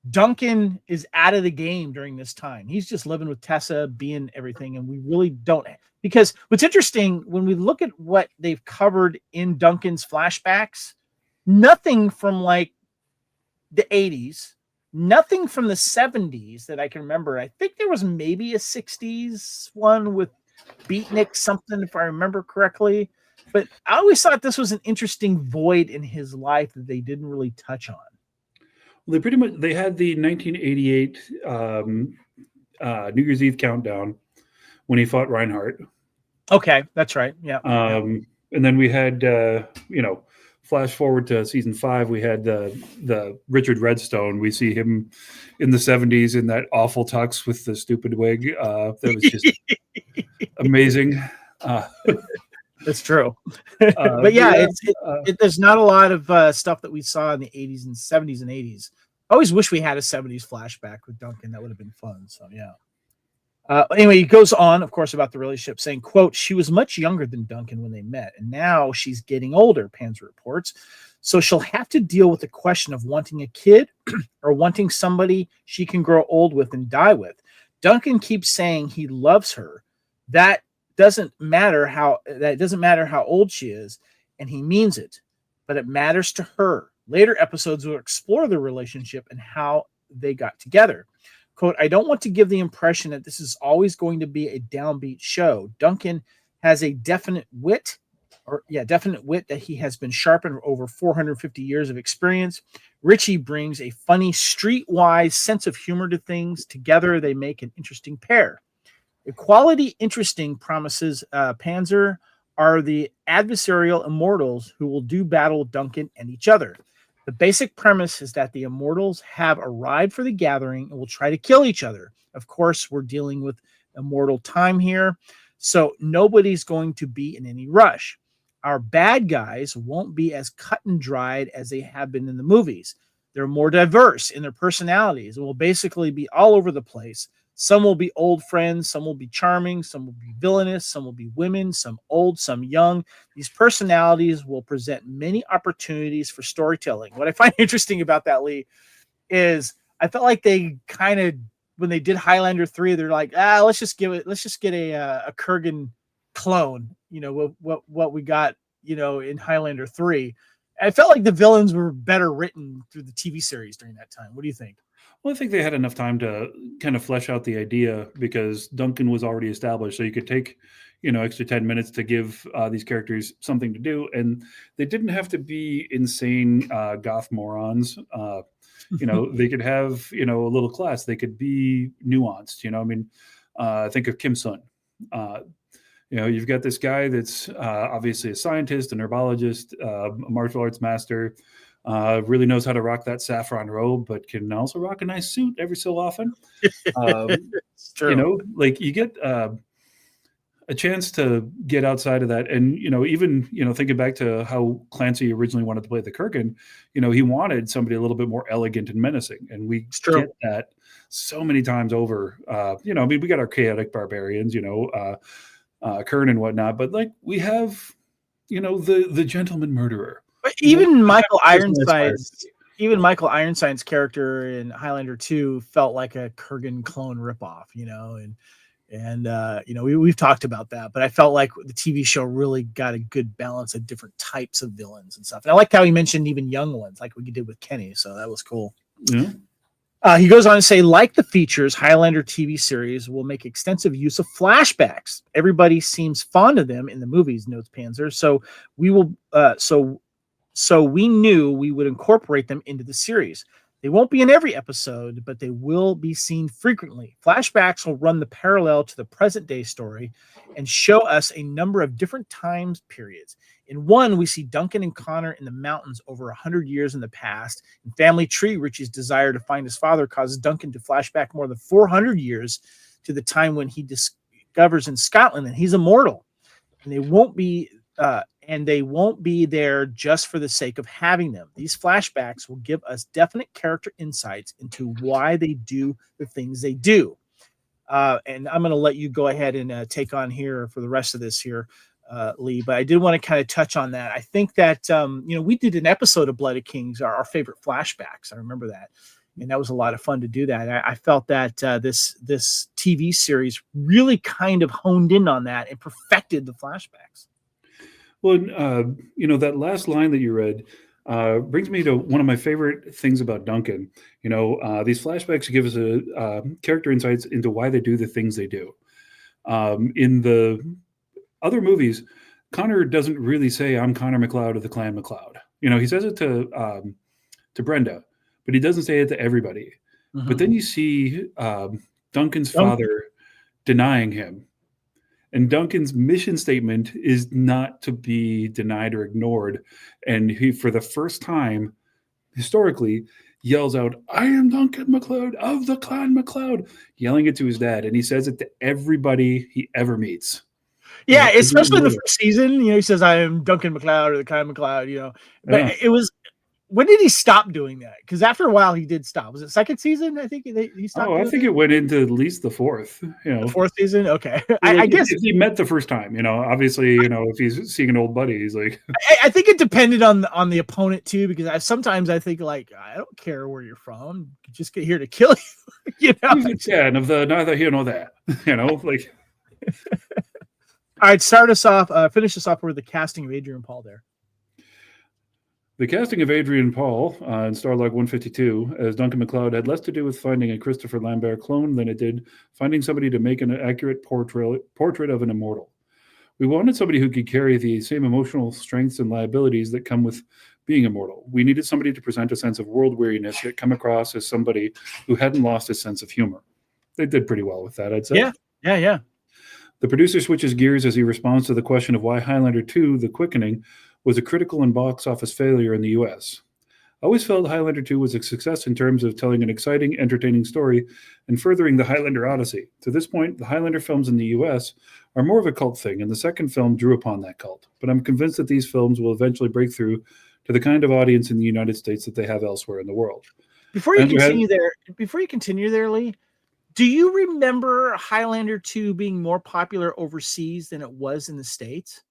S1: Duncan is out of the game during this time. He's just living with Tessa, being everything, and we really don't. Because what's interesting, when we look at what they've covered in Duncan's flashbacks, nothing from like the 80s, nothing from the 70s that I can remember. I think there was maybe a 60s one with Beatnik something, if I remember correctly. But I always thought this was an interesting void in his life that they didn't really touch on.
S2: They had the 1988 New Year's Eve countdown when he fought Reinhardt.
S1: Okay, that's right. Yeah.
S2: And then we had flash forward to season 5. We had the Richard Redstone. We see him in the 70s in that awful tux with the stupid wig. That was just amazing.
S1: That's true. But yeah,
S2: uh,
S1: there's not a lot of stuff that we saw in the 80s and 70s and 80s. I always wish we had a 70s flashback with Duncan. That would have been fun. So yeah. Anyway, he goes on, of course, about the relationship, saying, quote, she was much younger than Duncan when they met, and now she's getting older, Panzer reports. So she'll have to deal with the question of wanting a kid or wanting somebody she can grow old with and die with. Duncan keeps saying he loves her. That doesn't matter how old she is, and he means it, but it matters to her. Later episodes will explore the relationship and how they got together. Quote, I don't want to give the impression that this is always going to be a downbeat show. Duncan has a definite wit that he has been sharpened over 450 years of experience. Richie brings a funny, streetwise sense of humor to things. Together, they make an interesting pair. Equality interesting promises Panzer are the adversarial immortals who will do battle with Duncan and each other. The basic premise is that the immortals have arrived for the gathering and will try to kill each other. Of course, we're dealing with immortal time here, so nobody's going to be in any rush. Our bad guys won't be as cut and dried as they have been in the movies. They're more diverse in their personalities and will basically be all over the place. Some will be old friends, some will be charming, some will be villainous, some will be women, some old, some young. These personalities will present many opportunities for storytelling. What I find interesting about that, Lee, is I felt like they kind of, when they did Highlander 3, they're like, let's just get a Kurgan clone, what we got, in Highlander 3. I felt like the villains were better written through the TV series during that time. What do you think?
S2: Well, I think they had enough time to kind of flesh out the idea because Duncan was already established. So you could take, extra 10 minutes to give these characters something to do. And they didn't have to be insane goth morons. They could have, a little class. They could be nuanced, think of Kim Sun. You've got this guy that's obviously a scientist, a herbologist, a martial arts master, really knows how to rock that saffron robe, but can also rock a nice suit every so often.
S1: It's true.
S2: You get a chance to get outside of that. And, even, thinking back to how Clancy originally wanted to play the Kurgan, he wanted somebody a little bit more elegant and menacing. And we get that so many times over. We got our chaotic barbarians, Kern and whatnot, but we have, the gentleman murderer.
S1: But even Michael Ironside's character in Highlander 2 felt like a Kurgan clone ripoff, we've talked about that, but I felt like the TV show really got a good balance of different types of villains and stuff. And I liked how he mentioned even young ones, like we did with Kenny. So that was cool.
S2: Yeah.
S1: He goes on to say, like the features, Highlander TV series will make extensive use of flashbacks. Everybody seems fond of them in the movies, notes Panzer. So we knew we would incorporate them into the series. They won't be in every episode, but they will be seen frequently. Flashbacks will run the parallel to the present day story and show us a number of different time periods. In one, we see Duncan and Connor in the mountains over 100 years in the past. In Family Tree, Richie's desire to find his father causes Duncan to flash back more than 400 years to the time when he discovers in Scotland that he's immortal. And they won't be there just for the sake of having them. These flashbacks will give us definite character insights into why they do the things they do. And I'm going to let you go ahead and take on here for the rest of this here, Lee. But I did want to kind of touch on that. I think that, we did an episode of Blooded Kings, our favorite flashbacks. I remember that. And that was a lot of fun to do that. I felt that this TV series really kind of honed in on that and perfected the flashbacks.
S2: Well, that last line that you read brings me to one of my favorite things about Duncan. These flashbacks give us a character insights into why they do the things they do. In the other movies, Connor doesn't really say, "I'm Connor MacLeod of the Clan MacLeod." He says it to Brenda, but he doesn't say it to everybody. Mm-hmm. But then you see Duncan's father denying him. And Duncan's mission statement is not to be denied or ignored. And he, for the first time, historically, yells out, "I am Duncan MacLeod of the Clan MacLeod," yelling it to his dad. And he says it to everybody he ever meets.
S1: Yeah,
S2: It didn't
S1: especially in the
S2: matter.
S1: first season, he says, "I am Duncan MacLeod or the Kind MacLeod," but
S2: Yeah.
S1: it was when did he stop doing that? Because after a while, he did stop. Was it second season? I think he stopped
S2: Oh, I
S1: doing
S2: think
S1: that.
S2: it went into at least the fourth.
S1: The fourth season. Okay,
S2: Like
S1: I guess
S2: if he met the first time, obviously, if he's seeing an old buddy, he's like,
S1: I think it depended on the opponent too. Because sometimes I think like I don't care where you're from, just get here to kill you.
S2: he's a fan of the neither here nor there. Like.
S1: All right, start us off. Finish us off with the casting of Adrian Paul there.
S2: The casting of Adrian Paul in Starlog 152 as Duncan MacLeod had less to do with finding a Christopher Lambert clone than it did finding somebody to make an accurate portrait of an immortal. We wanted somebody who could carry the same emotional strengths and liabilities that come with being immortal. We needed somebody to present a sense of world weariness that come across as somebody who hadn't lost his sense of humor. They did pretty well with that, I'd say.
S1: Yeah.
S2: The producer switches gears as he responds to the question of why Highlander 2, The Quickening, was a critical and box office failure in the US. I always felt Highlander 2 was a success in terms of telling an exciting, entertaining story and furthering the Highlander Odyssey. To this point, the Highlander films in the US are more of a cult thing, and the second film drew upon that cult. But I'm convinced that these films will eventually break through to the kind of audience in the United States that they have elsewhere in the world.
S1: Before you continue there, Lee, do you remember Highlander 2 being more popular overseas than it was in the States?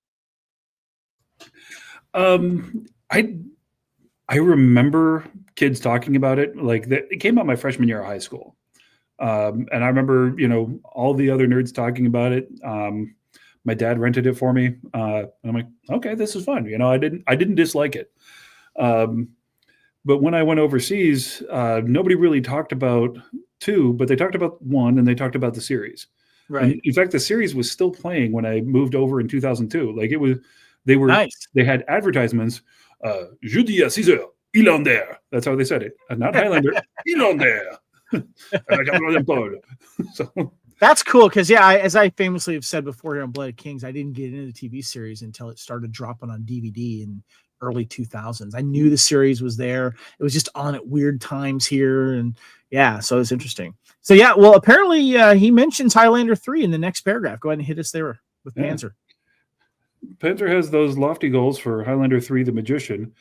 S2: I remember kids talking about it. Like it came out my freshman year of high school. And I remember, all the other nerds talking about it. My dad rented it for me. And I'm like, okay, this is fun. I didn't dislike it. But when I went overseas, nobody really talked about 2, but they talked about 1 and they talked about the series.
S1: Right.
S2: And in fact, the series was still playing when I moved over in 2002. Like
S1: nice.
S2: They had advertisements. Jeudi à 6 heures, Highlander. That's how they said it. Not Highlander, Highlander. So
S1: that's cool because as I famously have said before here on Blood of Kings, I didn't get into the TV series until it started dropping on DVD in early 2000s. I knew the series was there. It was just on at weird times here, and so it's interesting. So well, apparently he mentions Highlander 3 in the next paragraph. Go ahead and hit us there with Panzer.
S2: Panzer has those lofty goals for Highlander 3 The Magician,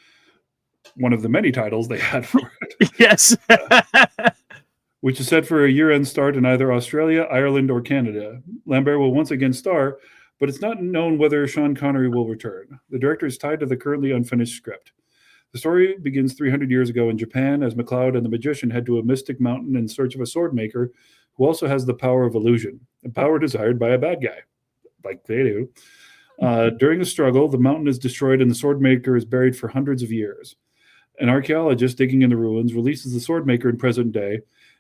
S2: one of the many titles they had for it.
S1: Yes.
S2: Which is set for a year-end start in either Australia, Ireland, or Canada. Lambert will once again star, but it's not known whether Sean Connery will return. The director is tied to the currently unfinished script. The story begins 300 years ago in Japan as MacLeod and the magician head to a mystic mountain in search of a sword maker who also has the power of illusion, a power desired by a bad guy, like they do. During a struggle, the mountain is destroyed and the sword maker is buried for hundreds of years. An archaeologist digging in the ruins releases the sword maker in present day.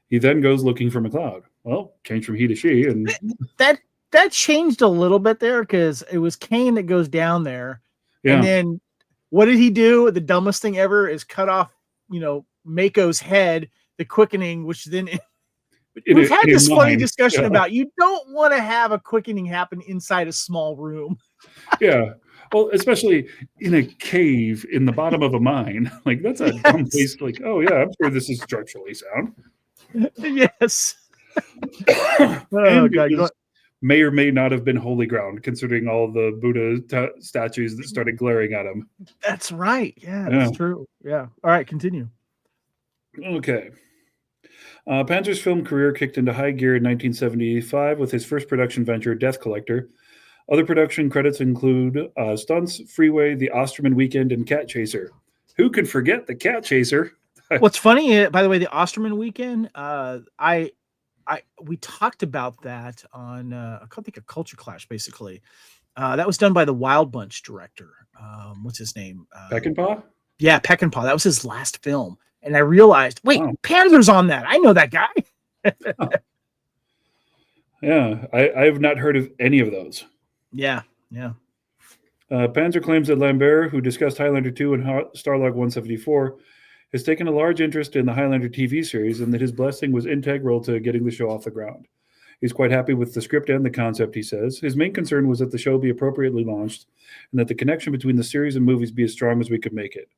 S2: He then goes looking for MacLeod. Well, changed from he to she. And
S1: that changed a little bit there because it was Kane that goes down there. Yeah. And then what did he do? The dumbest thing ever is cut off, Mako's head, the quickening, which then we've had this funny discussion about you don't want to have a quickening happen inside a small room.
S2: Yeah. Well, especially in a cave in the bottom of a mine. Like, that's a dumb place. Like, oh, yeah, I'm sure this is structurally sound.
S1: Yes. Oh, God.
S2: May or may not have been holy ground, considering all the Buddha statues that started glaring at him.
S1: That's right. Yeah, that's true. Yeah. All right, continue.
S2: Okay. Panzer's film career kicked into high gear in 1975 with his first production venture, Death Collector. Other production credits include Stunts, Freeway, The Osterman Weekend, and Cat Chaser. Who could forget the Cat Chaser?
S1: What's funny, by the way, The Osterman Weekend, we talked about that on I think a Culture Clash, basically. That was done by the Wild Bunch director. What's his name?
S2: Peckinpah?
S1: Yeah, Peckinpah. That was his last film. And I realized, wait, Panzer's on that. I know that guy.
S2: Yeah, I have not heard of any of those.
S1: Yeah.
S2: Panzer claims that Lambert, who discussed Highlander 2 and Starlog 174, has taken a large interest in the Highlander TV series and that his blessing was integral to getting the show off the ground. He's quite happy with the script and the concept, he says. His main concern was that the show be appropriately launched and that the connection between the series and movies be as strong as we could make it.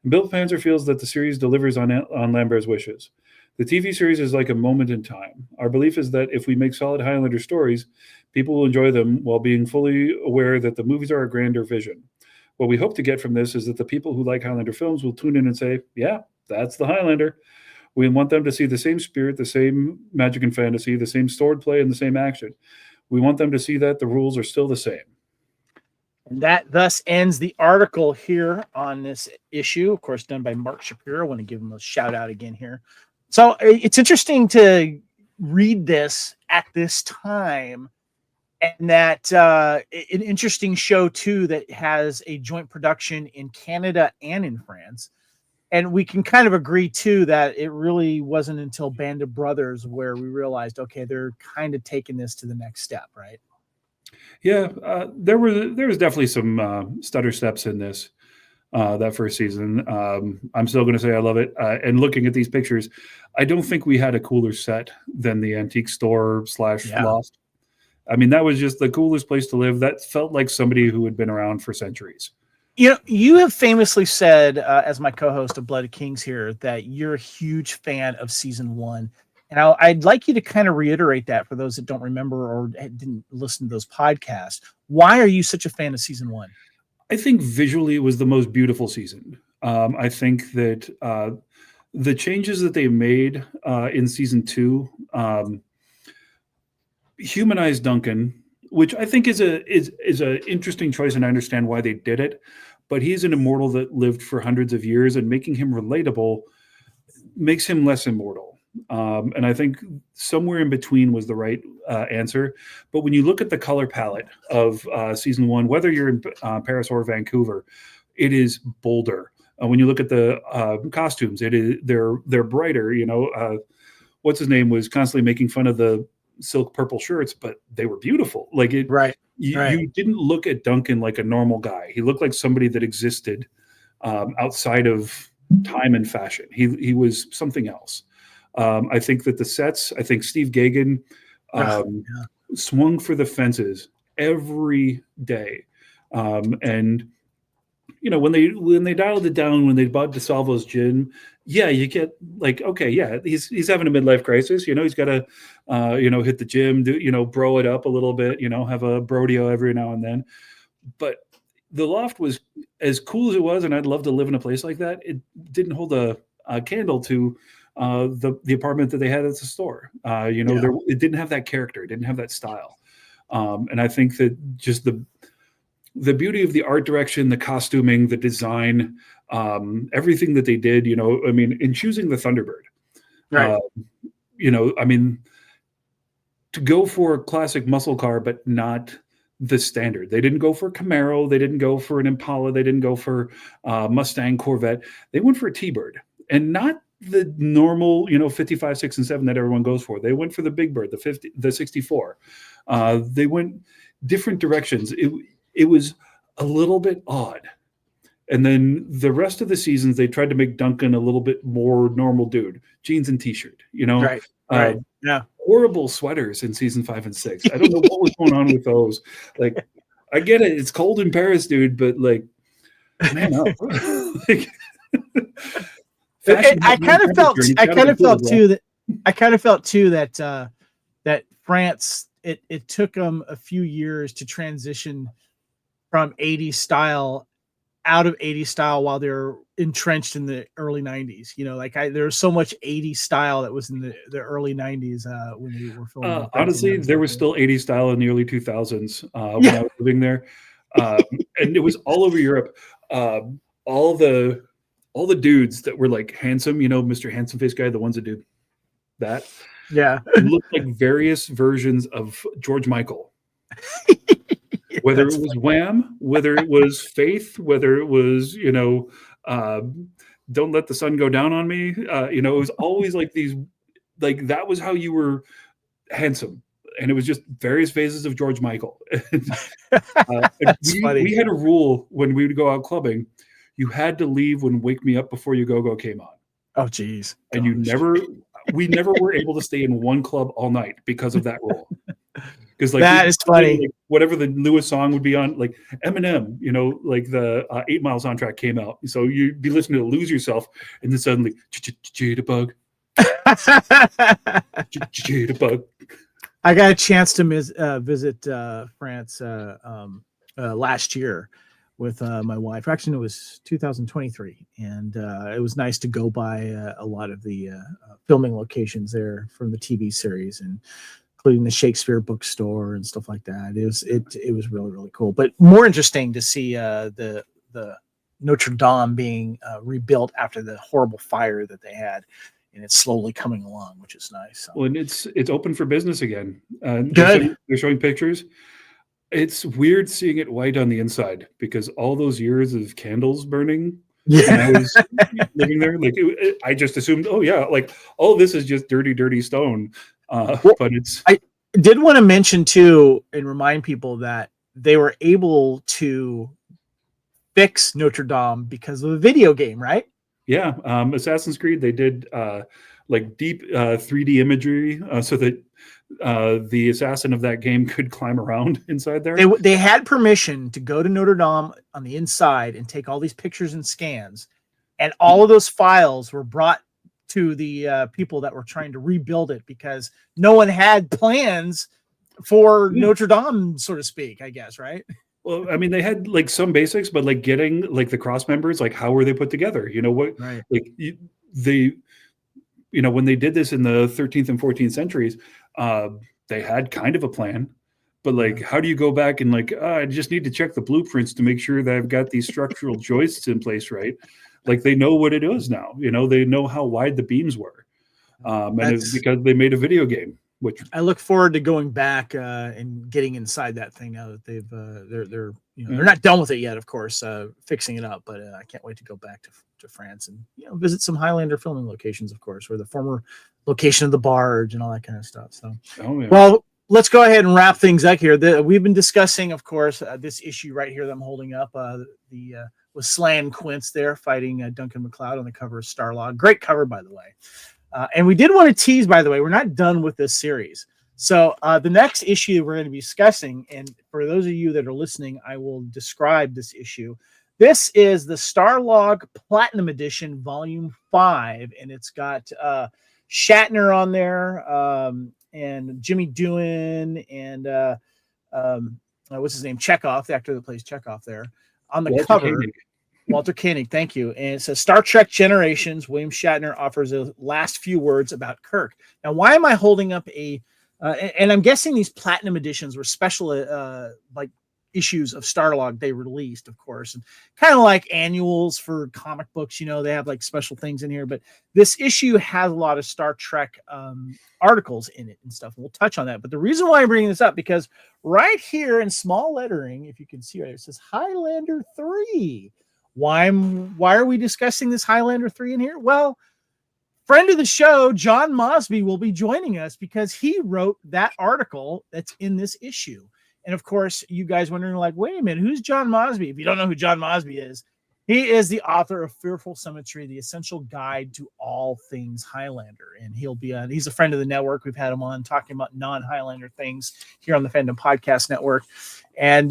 S2: And Bill Panzer feels that the series delivers on Lambert's wishes. The TV series is like a moment in time. Our belief is that if we make solid Highlander stories, people will enjoy them while being fully aware that the movies are a grander vision. What we hope to get from this is that the people who like Highlander films will tune in and say, yeah, that's the Highlander. We want them to see the same spirit, the same magic and fantasy, the same swordplay, and the same action. We want them to see that the rules are still the same.
S1: And that thus ends the article here on this issue, of course, done by Mark Shapiro. I want to give him a shout out again here. So it's interesting to read this at this time, and that an interesting show too that has a joint production in Canada and in France. And we can kind of agree too that it really wasn't until Band of Brothers where we realized, okay, they're kind of taking this to the next step, right?
S2: Yeah, there was definitely some stutter steps in this. That first season. I'm still going to say I love it. And looking at these pictures, I don't think we had a cooler set than the antique store / Lost. I mean, that was just the coolest place to live. That felt like somebody who had been around for centuries.
S1: You know, you have famously said, as my co-host of Blood of Kings here, that you're a huge fan of season 1. And I'd like you to kind of reiterate that for those that don't remember or didn't listen to those podcasts. Why are you such a fan of season 1?
S2: I think visually it was the most beautiful season. I think that the changes that they made in season 2 humanized Duncan, which I think is an interesting choice, and I understand why they did it. But he's an immortal that lived for hundreds of years, and making him relatable makes him less immortal. And I think somewhere in between was the right answer. But when you look at the color palette of season 1, whether you're in Paris or Vancouver, it is bolder. When you look at the costumes, they're brighter. You know, what's his name was constantly making fun of the silk purple shirts, but they were beautiful. Like it,
S1: right?
S2: You didn't look at Duncan like a normal guy. He looked like somebody that existed outside of time and fashion. He was something else. I think that the sets, I think Steve Gaghan swung for the fences every day. And, you know, when they dialed it down, when they bought DeSalvo's gin, yeah, you get like, okay, yeah, he's having a midlife crisis. You know, he's got to, hit the gym, bro it up a little bit, have a brodeo every now and then. But the loft was as cool as it was, and I'd love to live in a place like that. It didn't hold a candle to the apartment that they had at the store. It didn't have that character. It didn't have that style. And I think that just the beauty of the art direction, the costuming, the design, everything that they did, in choosing the Thunderbird,
S1: right.
S2: To go for a classic muscle car, but not the standard. They didn't go for Camaro. They didn't go for an Impala. They didn't go for Mustang, Corvette. They went for a T-Bird, and not the normal, 55, 6, and 7 that everyone goes for. They went for the Big Bird, the 64. They went different directions. It was a little bit odd. And then the rest of the seasons, they tried to make Duncan a little bit more normal dude, jeans and T-shirt,
S1: Right. Yeah.
S2: Horrible sweaters in season 5 and 6. I don't know what was going on with those. Like, I get it. It's cold in Paris, dude, but like, man up.
S1: I kind of felt too that France, it took them a few years to transition from 80s style out of 80s style while they're entrenched in the early 90s. There's so much 80s style that was in the early 90s when they were filming.
S2: Honestly, there was still 80s style in the early 2000s when I was living there. And it was all over Europe. All the dudes that were like handsome, Mr. Handsome Face guy, the ones that do that.
S1: Yeah.
S2: Looked like various versions of George Michael. Whether it was Wham, whether it was Faith, whether it was, Don't Let the Sun Go Down on Me. It was always like these, like that was how you were handsome. And it was just various phases of George Michael. We had a rule when we would go out clubbing. You had to leave when Wake Me Up Before You Go came on.
S1: Oh, geez.
S2: And we never were able to stay in one club all night because of that rule. Because
S1: that is funny.
S2: Like, whatever the newest song would be on, like Eminem, like the 8 Mile soundtrack came out. So you'd be listening to Lose Yourself, and then suddenly, Jitterbug. Jitterbug.
S1: I got a chance to visit France last year with my wife. Actually, it was 2023, and it was nice to go by a lot of the filming locations there from the TV series, and including the Shakespeare bookstore and stuff like that. It was really, really cool. But more interesting to see the Notre Dame being rebuilt after the horrible fire that they had. And it's slowly coming along, which is nice. So.
S2: Well, and it's open for business again.
S1: Good.
S2: They're showing pictures. It's weird seeing it white on the inside because all those years of candles burning.
S1: Yeah.
S2: When I was living there, like I just assumed, oh yeah, like all this is just dirty stone. But I
S1: did want to mention too and remind people that they were able to fix Notre Dame because of a video game, right?
S2: Yeah, Assassin's Creed, they did like deep 3D imagery so that the assassin of that game could climb around inside there.
S1: They had permission to go to Notre Dame on the inside and take all these pictures and scans, and all of those files were brought to the people that were trying to rebuild it because no one had plans for Notre Dame, so to speak, I guess, right?
S2: Well, I mean, they had like some basics, but like getting like the cross members, like how were they put together? You know what?
S1: Right.
S2: Like when they did this in the 13th and 14th centuries, they had kind of a plan, but like, how do you go back and like, I just need to check the blueprints to make sure that I've got these structural joists in place, right? Like they know what it is now. They know how wide the beams were, and it's because they made a video game. Which
S1: I look forward to going back and getting inside that thing now that they've they're not done with it yet, of course, fixing it up. But I can't wait to go back to France and visit some Highlander filming locations, of course, where the former location of the barge and all that kind of stuff. So, well, let's go ahead and wrap things up here. We've been discussing, of course, this issue right here that I'm holding up. With Slan Quince there fighting Duncan MacLeod on the cover of Starlog. Great cover, by the way. And we did want to tease, by the way, we're not done with this series. So the next issue we're going to be discussing, and for those of you that are listening, I will describe this issue. This is the Starlog Platinum Edition, Volume 5, and it's got Shatner on there, and Jimmy Doohan, and what's his name? Chekhov, the actor that plays Chekhov there, on the cover. Walter Koenig, thank you. And it says Star Trek Generations, William Shatner offers the last few words about Kirk. Now, why am I holding up and I'm guessing these platinum editions were special like issues of Starlog they released, of course, and kind of like annuals for comic books, they have like special things in here, but this issue has a lot of Star Trek articles in it and stuff. And we'll touch on that. But the reason why I'm bringing this up, because right here in small lettering, if you can see right here, it says Highlander 3. Why are we discussing this Highlander 3 in here? Well, friend of the show, John Mosby, will be joining us because he wrote that article that's in this issue. And of course, you guys wondering like, wait a minute, who's John Mosby? If you don't know who John Mosby is, he is the author of Fearful Symmetry, the essential guide to all things Highlander. And he's a friend of the network. We've had him on talking about non-Highlander things here on the Fandom Podcast Network. And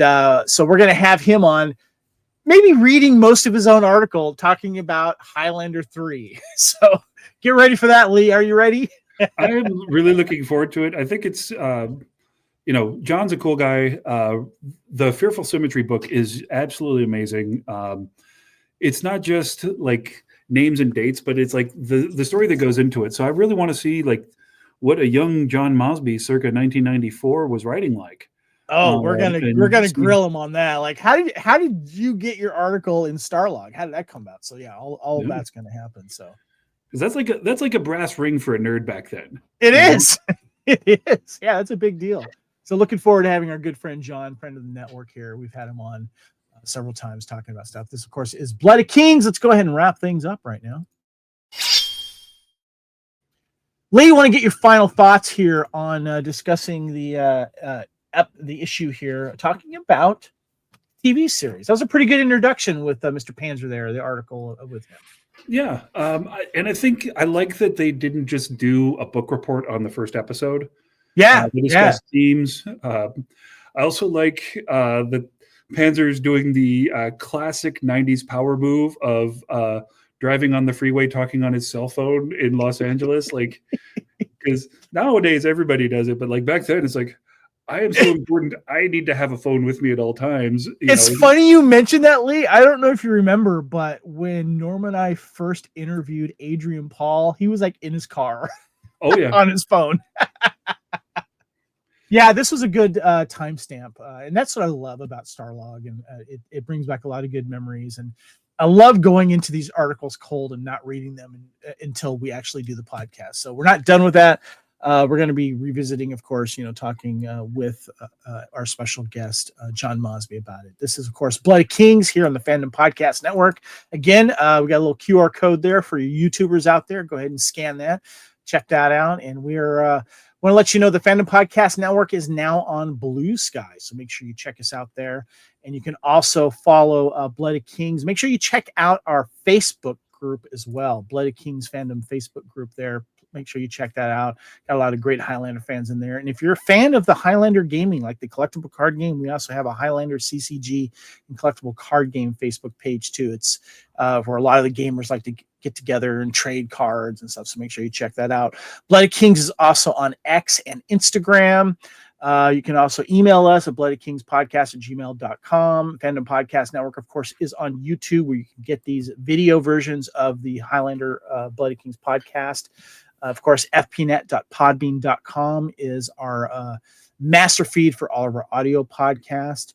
S1: so we're going to have him on, maybe reading most of his own article talking about Highlander 3. So get ready for that, Lee. Are you ready?
S2: I'm really looking forward to it. I think it's, John's a cool guy. The Fearful Symmetry book is absolutely amazing. It's not just like names and dates, but it's like the story that goes into it. So I really want to see like what a young John Mosby circa 1994 was writing like.
S1: Oh, we're gonna grill him on that. Like, how did you get your article in Starlog? How did that come about? So yeah, all of that's gonna happen. So
S2: because that's like a brass ring for a nerd back then.
S1: It is. It is. Yeah, that's a big deal. So looking forward to having our good friend John, friend of the network here. We've had him on several times talking about stuff. This, of course, is Blood of Kings. Let's go ahead and wrap things up right now. Lee, you want to get your final thoughts here on discussing the issue here, talking about TV series. That was a pretty good introduction with Mr. Panzer there, the article with him.
S2: Yeah, and I think I like that they didn't just do a book report on the first episode.
S1: Yeah,
S2: they discussed themes. I also like that Panzer's doing the classic 90s power move of driving on the freeway talking on his cell phone in Los Angeles. Like, because nowadays everybody does it, but like back then it's like, I am so important. I need to have a phone with me at all times.
S1: It's funny you mentioned that, Lee. I don't know if you remember, but when Norma and I first interviewed Adrian Paul, he was like in his car.
S2: Oh yeah.
S1: On his phone. Yeah, this was a good timestamp. And that's what I love about Starlog. And it brings back a lot of good memories. And I love going into these articles cold and not reading them until we actually do the podcast. So we're not done with that. We're going to be revisiting, of course, talking with our special guest, John Mosby, about it. This is, of course, Bloody Kings here on the Fandom Podcast Network. Again, we got a little QR code there for you YouTubers out there. Go ahead and scan that. Check that out. And we're want to let you know the Fandom Podcast Network is now on Blue Sky. So make sure you check us out there. And you can also follow Bloody Kings. Make sure you check out our Facebook group as well. Bloody Kings Fandom Facebook group there. Make sure you check that out. Got a lot of great Highlander fans in there. And if you're a fan of the Highlander gaming, like the collectible card game, we also have a Highlander CCG and collectible card game Facebook page too. It's where a lot of the gamers like to get together and trade cards and stuff. So make sure you check that out. Bloody Kings is also on X and Instagram. You can also email us at bloodykingspodcast@gmail.com. Fandom Podcast Network, of course, is on YouTube, where you can get these video versions of the Highlander Bloody Kings podcast. Of course, fpnet.podbean.com is our master feed for all of our audio podcast.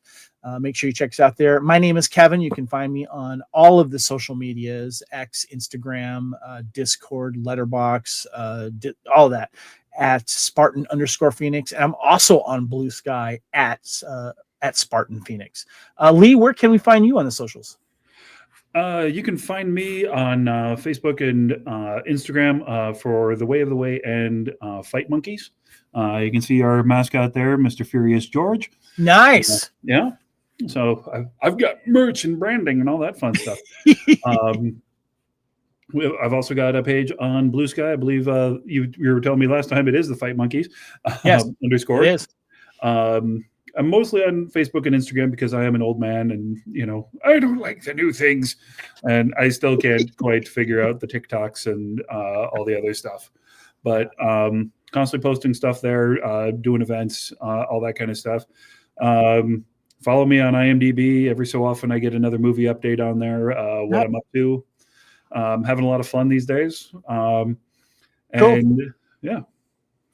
S1: Make sure you check us out there. My name is Kevin. You can find me on all of the social medias, X, Instagram, Discord, Letterbox, all that, at Spartan_Phoenix. And I'm also on Blue Sky at Spartan Phoenix. Lee, where can we find you on the socials?
S2: You can find me on Facebook and Instagram for The Way of the Way and Fight Monkeys. You can see our mascot there, Mr. Furious George.
S1: Nice.
S2: Yeah. So I've got merch and branding and all that fun stuff. I've also got a page on Blue Sky. I believe you were telling me last time it is the Fight Monkeys.
S1: Yes,
S2: _
S1: it is.
S2: I'm mostly on Facebook and Instagram because I am an old man and, I don't like the new things. And I still can't quite figure out the TikToks and all the other stuff. But constantly posting stuff there, doing events, all that kind of stuff. Follow me on IMDb. Every so often I get another movie update on there, what I'm up to. Having a lot of fun these days.
S1: Cool.
S2: Yeah.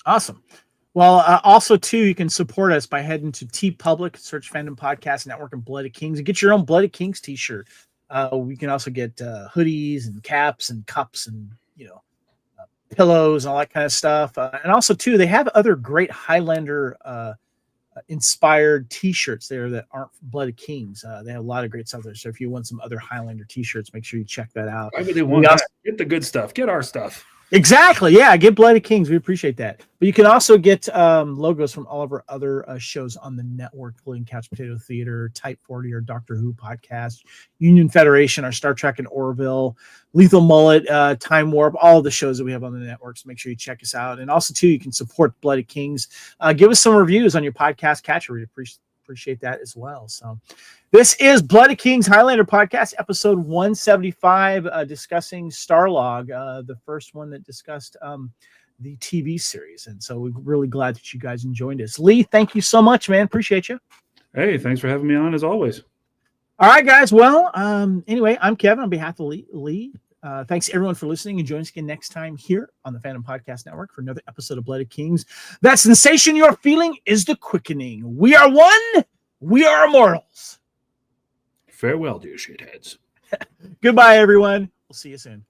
S1: Awesome. Well, also, too, you can support us by heading to TeePublic, search Fandom Podcast Network and Bloody Kings, and get your own Bloody Kings t-shirt. We can also get hoodies and caps and cups and, pillows and all that kind of stuff. And also, too, they have other great Highlander inspired t-shirts there that aren't Bloody Kings. They have a lot of great stuff there. So if you want some other Highlander t-shirts, make sure you check that out.
S2: I really want that. Get the good stuff. Get our stuff.
S1: Exactly. Yeah. Get Bloody Kings. We appreciate that. But you can also get logos from all of our other shows on the network, including Couch Potato Theater, Type 40, our Doctor Who podcast, Union Federation, our Star Trek and Orville, Lethal Mullet, Time Warp, all of the shows that we have on the network. So make sure you check us out. And also, too, you can support Bloody Kings. Give us some reviews on your podcast catcher. We appreciate that as well. So this is Bloody Kings Highlander podcast, episode 175, discussing Starlog, the first one that discussed the TV series. And so we're really glad that you guys enjoyed us. Lee, thank you so much, man. Appreciate you.
S2: Hey, thanks for having me on as always.
S1: All right, guys. Well, anyway, I'm Kevin on behalf of Lee. Thanks everyone for listening, and join us again next time here on the Fandom Podcast Network for another episode of Bloody Kings. That sensation you're feeling is the quickening. We are one. We are immortals.
S2: Farewell, dear shitheads.
S1: Goodbye, everyone. We'll see you soon.